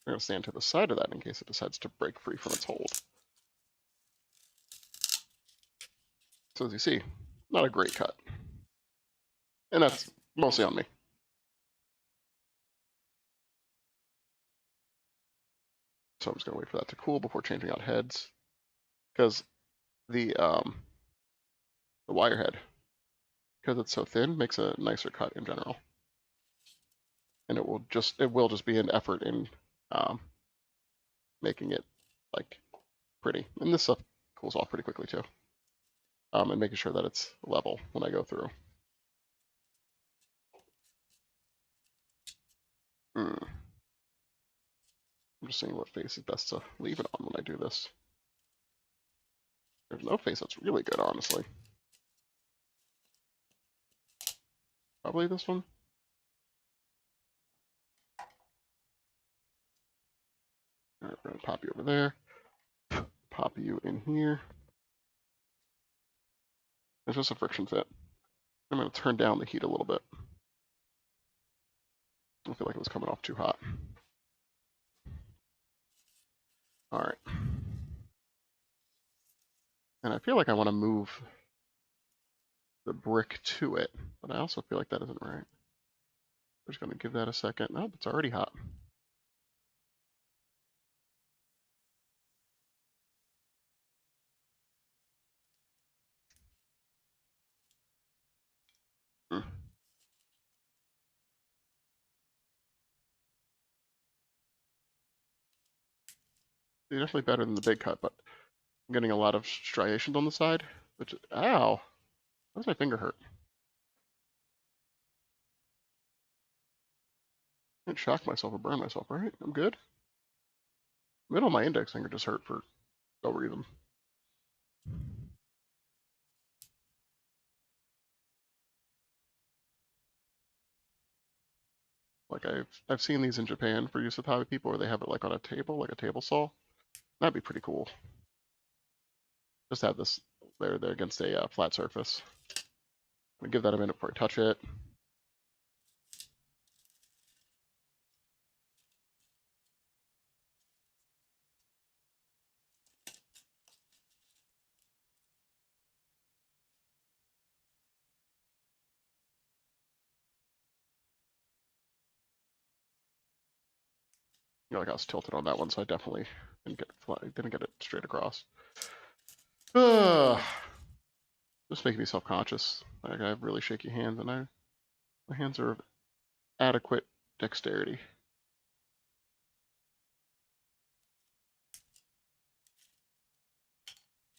We're going to stand to the side of that in case it decides to break free from its hold. So as you see, not a great cut. And that's mostly on me. So I'm just going to wait for that to cool before changing out heads. Because the wire head, because it's so thin, makes a nicer cut in general. And it will just be an effort in making it like pretty. And this stuff cools off pretty quickly too. And making sure that it's level when I go through. I'm just seeing what face is best to leave it on when I do this. There's no face that's really good, honestly. Probably this one. All right, we're gonna pop you over there. Pop you in here. It's just a friction fit. I'm gonna turn down the heat a little bit. I feel like it was coming off too hot. All right. And I feel like I want to move the brick to it, but I also feel like that isn't right. We're just going to give that a second. Nope, it's already hot. Mm. It's definitely better than the big cut, but I'm getting a lot of striations on the side, which, ow, why does my finger hurt? I didn't shock myself or burn myself, right? I'm good? Middle of my index finger just hurt for no reason. Like I've seen these in Japan for use with hobby people where they have it like on a table, like a table saw. That'd be pretty cool. Just have this there against a flat surface. I'm gonna give that a minute before I touch it. You know, like I was tilted on that one, so I definitely didn't get it straight across. Just making me self-conscious. Like I have really shaky hands, and my hands are of adequate dexterity.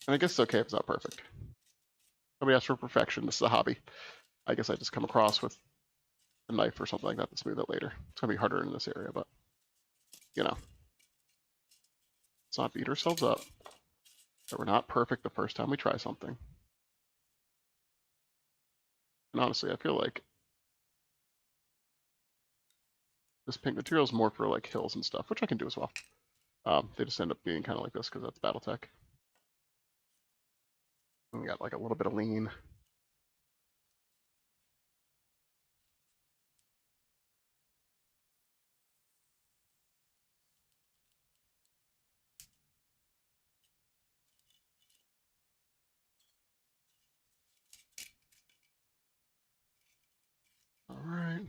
And I guess it's okay if it's not perfect. Nobody asks for perfection. This is a hobby. I guess I just come across with a knife or something like that to smooth it later. It's gonna be harder in this area, but you know, let's not beat ourselves up that we're not perfect the first time we try something. And honestly, I feel like this pink material is more for like hills and stuff, which I can do as well. They just end up being kind of like this because that's battletech. And we got like a little bit of lean. All right.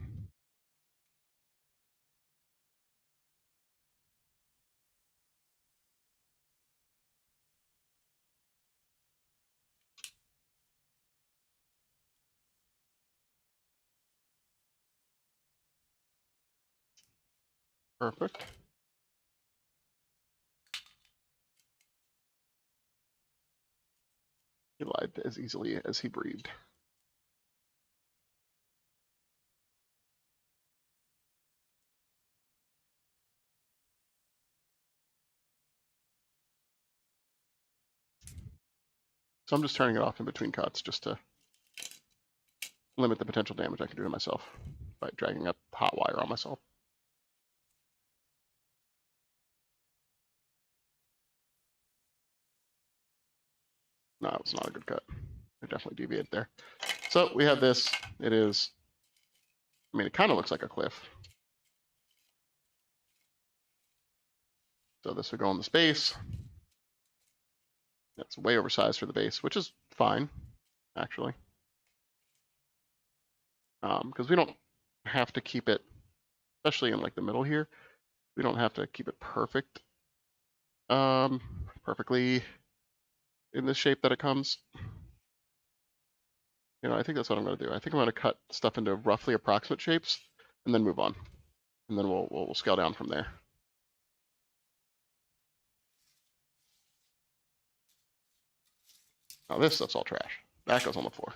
Perfect. He lied as easily as he breathed. So I'm just turning it off in between cuts just to limit the potential damage I can do to myself by dragging up hot wire on myself. No, it was not a good cut. I definitely deviated there. So we have this. It is, I mean, it kind of looks like a cliff. So this would go on the space. That's way oversized for the base, which is fine, actually. Because we don't have to keep it, especially in like the middle here, we don't have to keep it perfect, perfectly in the shape that it comes. You know, I think that's what I'm going to do. I think I'm going to cut stuff into roughly approximate shapes and then move on. And then we'll scale down from there. Now this stuff's all trash. That goes on the floor.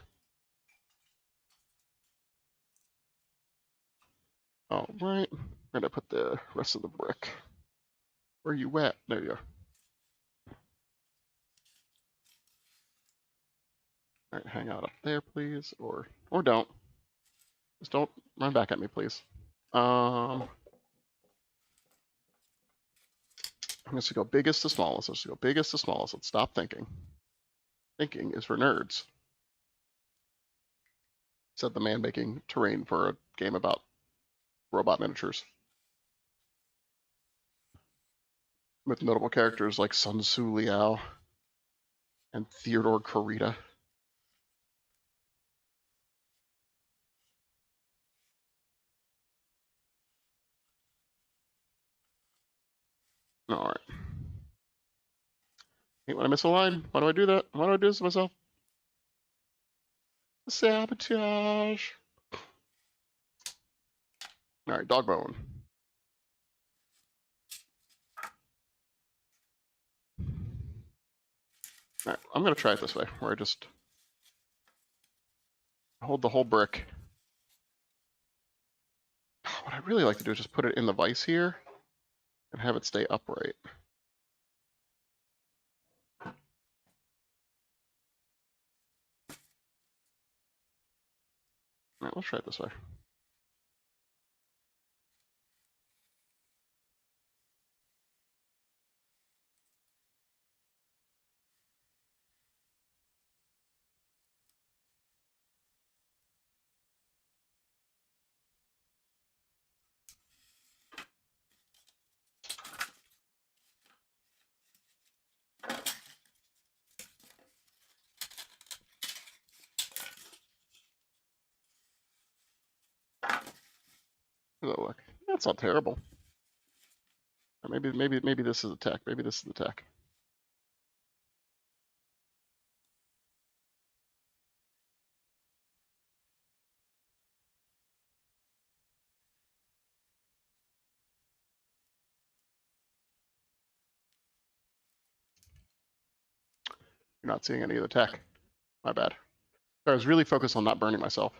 All right, I'm going to put the rest of the brick. Where are you at? There you are. All right, hang out up there, please, or don't. Just don't run back at me, please. I'm just gonna go biggest to smallest. Let's go biggest to smallest. Let's stop thinking. Thinking is for nerds. Said the man making terrain for a game about robot miniatures. With notable characters like Sun Tzu Liao and Theodore Kurita. All right. Hate when I miss a line. Why do I do that? Why do I do this to myself? Sabotage. All right, dog bone. All right, I'm gonna try it this way, where I just hold the whole brick. What I really like to do is just put it in the vise here and have it stay upright. All right, let's try it this way. How does that look? That's not terrible. Or maybe this is the tech. Maybe this is the tech. You're not seeing any of the tech. My bad. I was really focused on not burning myself.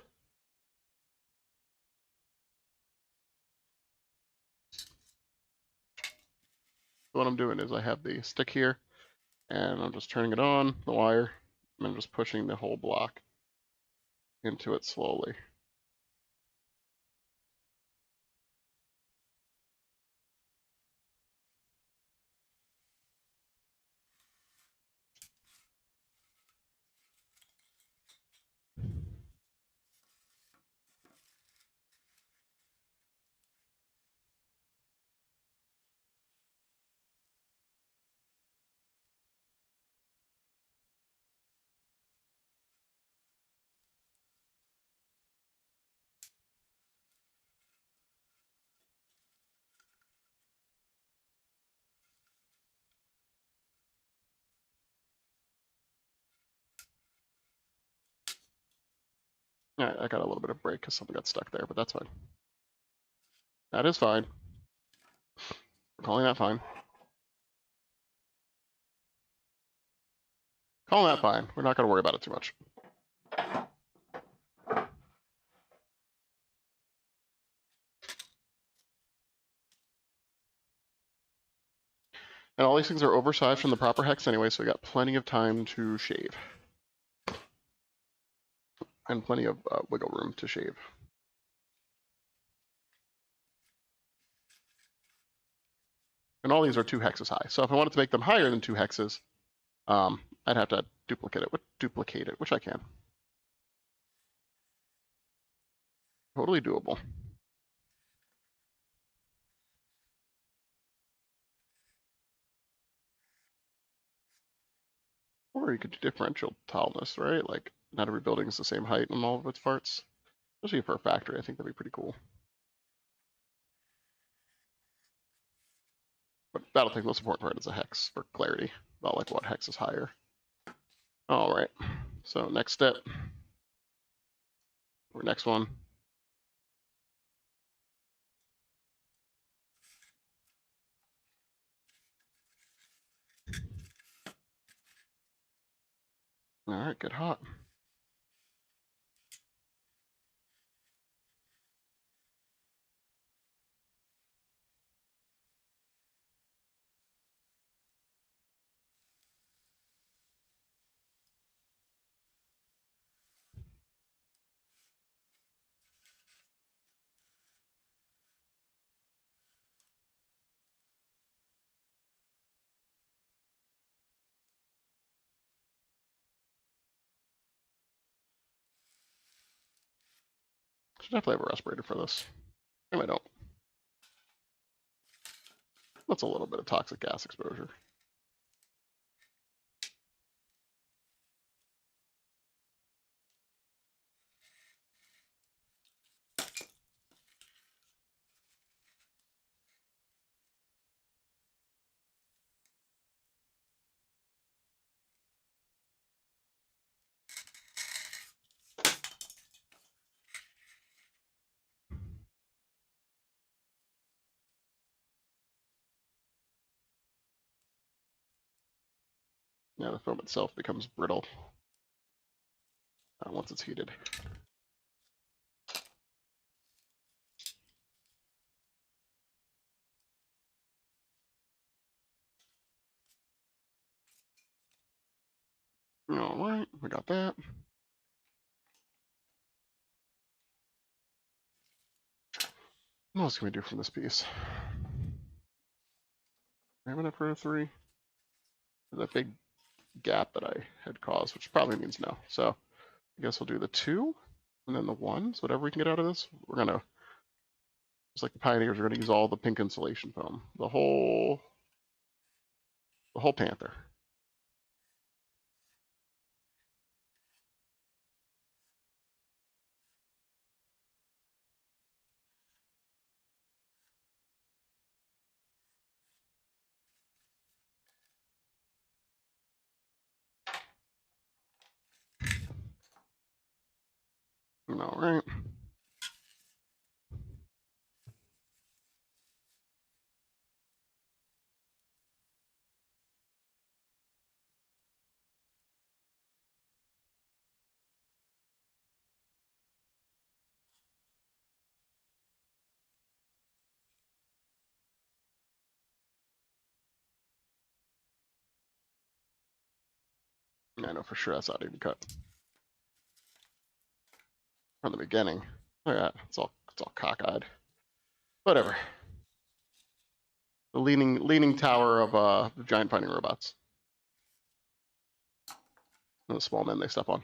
So what I'm doing is I have the stick here, and I'm just turning it on, the wire, and I'm just pushing the whole block into it slowly. All right, I got a little bit of break because something got stuck there, but that's fine. That is fine. We're calling that fine. Calling that fine. We're not going to worry about it too much. And all these things are oversized from the proper hex anyway, so we got plenty of time to shave. And plenty of wiggle room to shave. And all these are 2 hexes high. So if I wanted to make them higher than 2 hexes, I'd have to duplicate it, which I can. Totally doable. Or you could do differential tallness, right? Like, not every building is the same height in all of its parts. Especially for a factory, I think that'd be pretty cool. But battletech's most important part is a hex for clarity, about like what hex is higher. All right, so next step, or next one. All right, get hot. Should definitely have a respirator for this. Maybe I don't. That's a little bit of toxic gas exposure. Yeah, the foam itself becomes brittle once it's heated. All right, we got that. What else can we do from this piece? We have enough for a 3. There's that big gap that I had caused, which probably means no. So I guess we'll do the 2 and then the 1. So whatever we can get out of this, we're gonna, just like the Pioneers, we're gonna use all the pink insulation foam, the whole Panther. All right. I know for sure that's not even cut from the beginning. Look at that. It's all cockeyed. Whatever. The leaning tower of the giant fighting robots. And the small men they step on.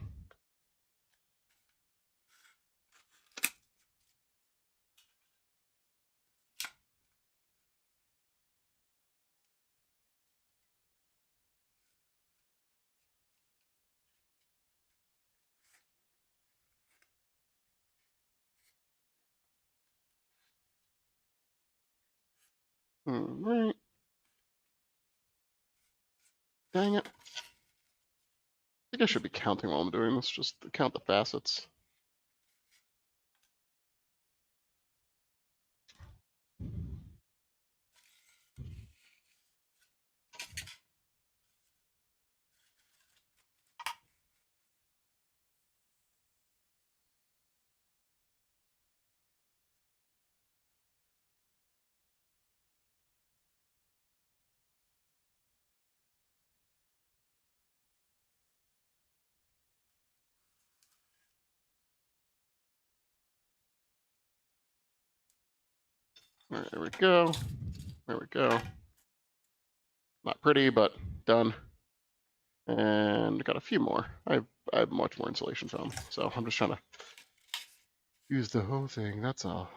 Right. Dang it. I think I should be counting while I'm doing this, just to count the facets. All right, there we go. There we go. Not pretty, but done. And got a few more. I have much more insulation foam, so I'm just trying to use the whole thing. That's all.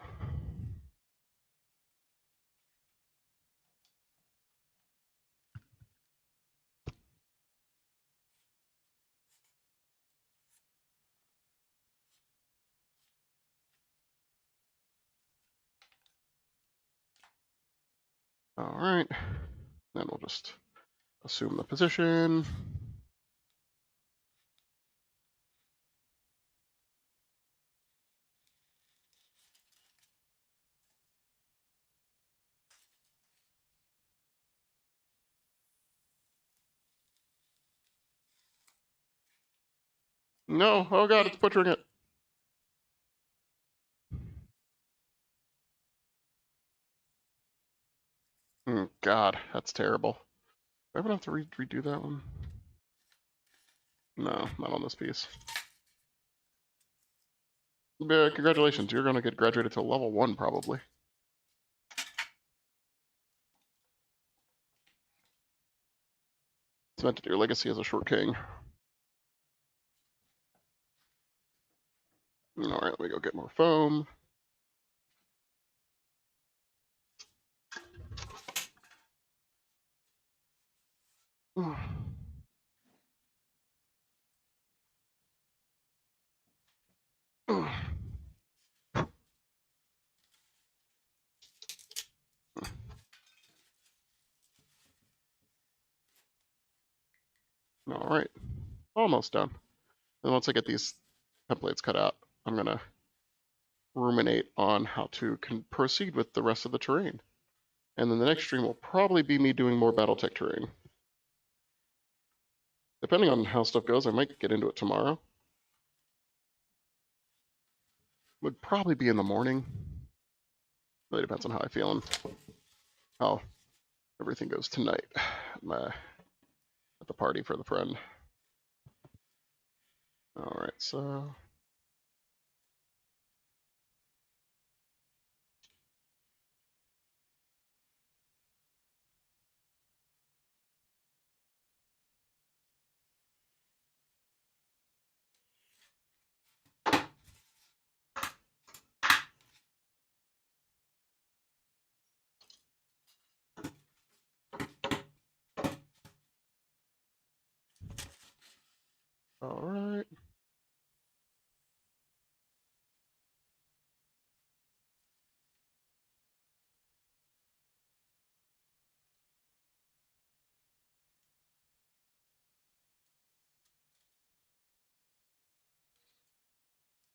All right. Then we'll just assume the position. No, oh god, it's butchering it. God, that's terrible. Do I ever have to redo that one? No, not on this piece. Congratulations, you're gonna get graduated to level 1 probably. Cemented your legacy as a short king. Alright, let me go get more foam. Alright, almost done. And once I get these templates cut out, I'm gonna ruminate on how to proceed with the rest of the terrain. And then the next stream will probably be me doing more battletech terrain. Depending on how stuff goes, I might get into it tomorrow. Would probably be in the morning. Really depends on how I'm feeling. How everything goes tonight at the party for the friend. All right, so all right.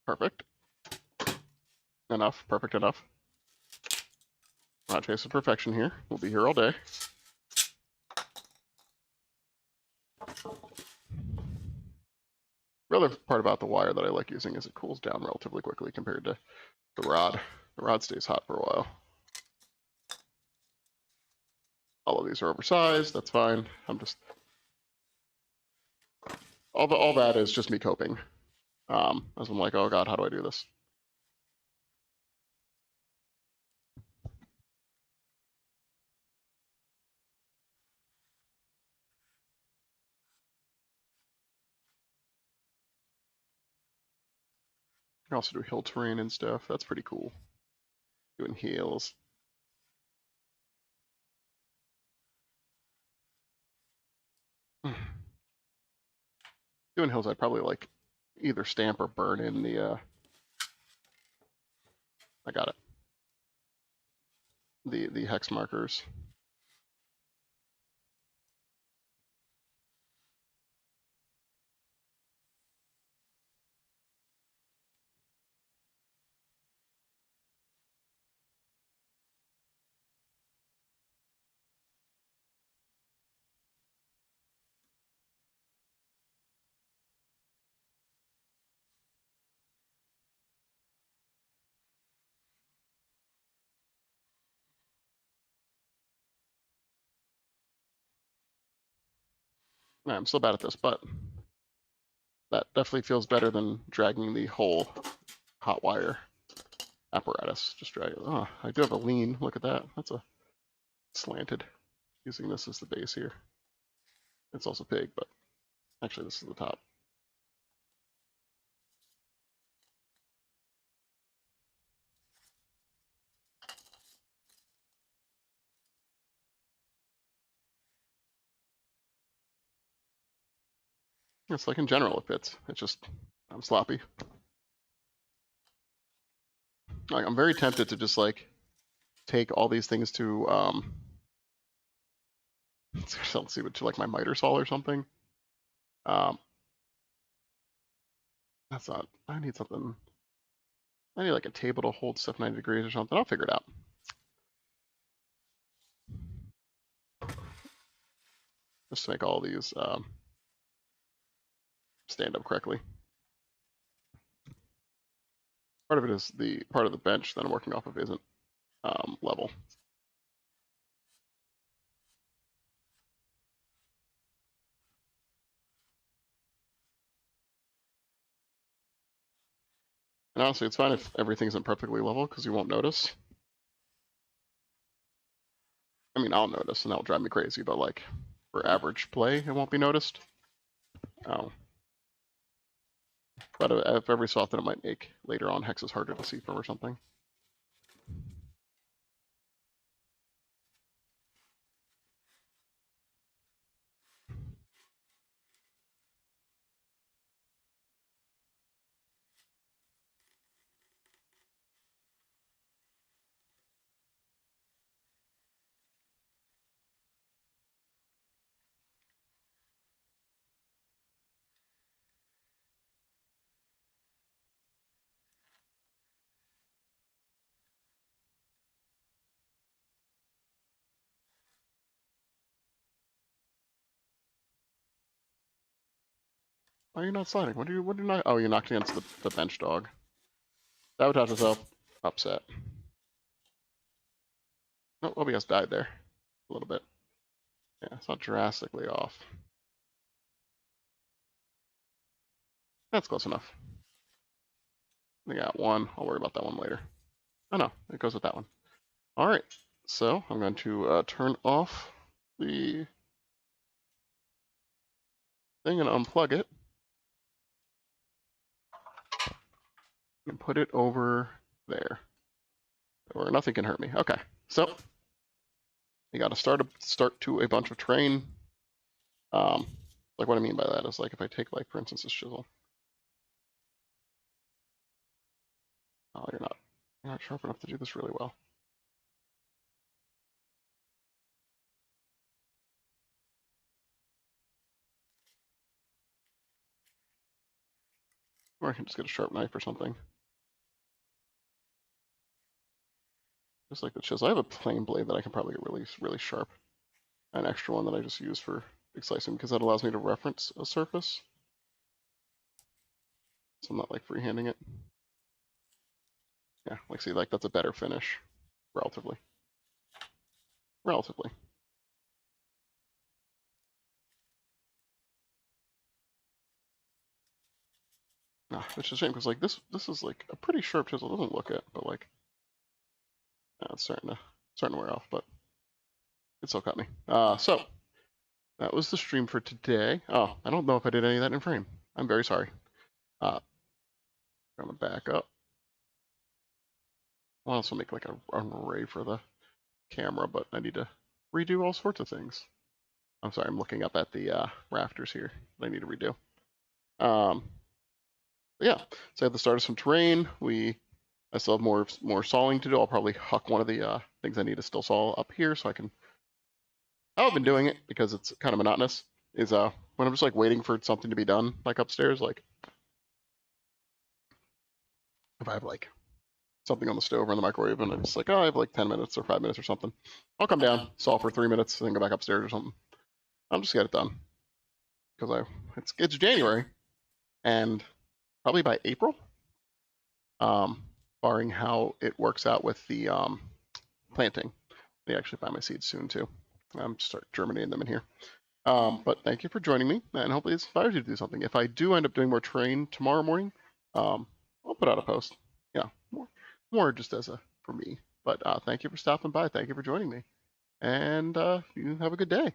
Perfect. Enough. Perfect enough. We're not chasing perfection here. We'll be here all day. The other part about the wire that I like using is it cools down relatively quickly compared to the rod. The rod stays hot for a while. All of these are oversized. That's fine. I'm just all that is just me coping. As I'm like, oh god, how do I do this? You can also do hill terrain and stuff. That's pretty cool. Doing heels. Doing hills, I'd probably like either stamp or burn in the. I got it. The hex markers. I'm still bad at this, but that definitely feels better than dragging the whole hot wire apparatus. Just drag it. Oh, I do have a lean. Look at that. That's a slanted. Using this as the base here. It's also big, but actually this is the top. It's like in general it fits. It's just I'm sloppy. Like I'm very tempted to just like take all these things to let's see, to like my miter saw or something. That's not. I need something. I need like a table to hold stuff 90 degrees or something. I'll figure it out. Just to make all these stand up correctly. Part of it is the part of the bench that I'm working off of isn't level. And honestly, it's fine if everything isn't perfectly level because you won't notice. I mean, I'll notice and that'll drive me crazy, but like for average play, it won't be noticed. Oh. But if every so often it might make later on hexes harder to see from or something. Why are you not sliding? What do you not? Oh, you knocked against the bench dog. Sabotage yourself. Upset. Oh, OBS died there. A little bit. Yeah, it's not drastically off. That's close enough. We got one. I'll worry about that one later. Oh no, it goes with that one. All right, so I'm going to turn off the thing and unplug it. And put it over there. Or nothing can hurt me. Okay, so you got to start to a bunch of terrain. Like what I mean by that is like if I take like for instance this chisel. Oh, you're not sharp enough to do this really well. Or I can just get a sharp knife or something. Just like the chisel. I have a plain blade that I can probably get really sharp. An extra one that I just use for big slicing because that allows me to reference a surface. So I'm not like freehanding it. Yeah, like see, like that's a better finish, relatively. Relatively. Nah, it's a shame because like this is like a pretty sharp chisel. It doesn't look it, but like it's starting to wear off, but it still cut me. So that was the stream for today. Oh, I don't know if I did any of that in frame. I'm very sorry. I'm gonna back up. I'll also make like an array for the camera, but I need to redo all sorts of things. I'm sorry, I'm looking up at the rafters here that I need to redo. Yeah, so at the start of some terrain, I still have more sawing to do. I'll probably huck one of the things I need to still saw up here so I can. How I've been doing it because it's kind of monotonous is when I'm just like waiting for something to be done, like upstairs, like if I have like something on the stove or in the microwave and it's like, oh, I have like 10 minutes or 5 minutes or something, I'll come down, saw for 3 minutes, and then go back upstairs or something. I'll just get it done because it's January and probably by April, barring how it works out with the planting. They actually buy my seeds soon too. Start germinating them in here. But thank you for joining me, and hopefully this inspires you to do something. If I do end up doing more terrain tomorrow morning, I'll put out a post. Yeah, more just as for me. But thank you for stopping by. Thank you for joining me, and you have a good day.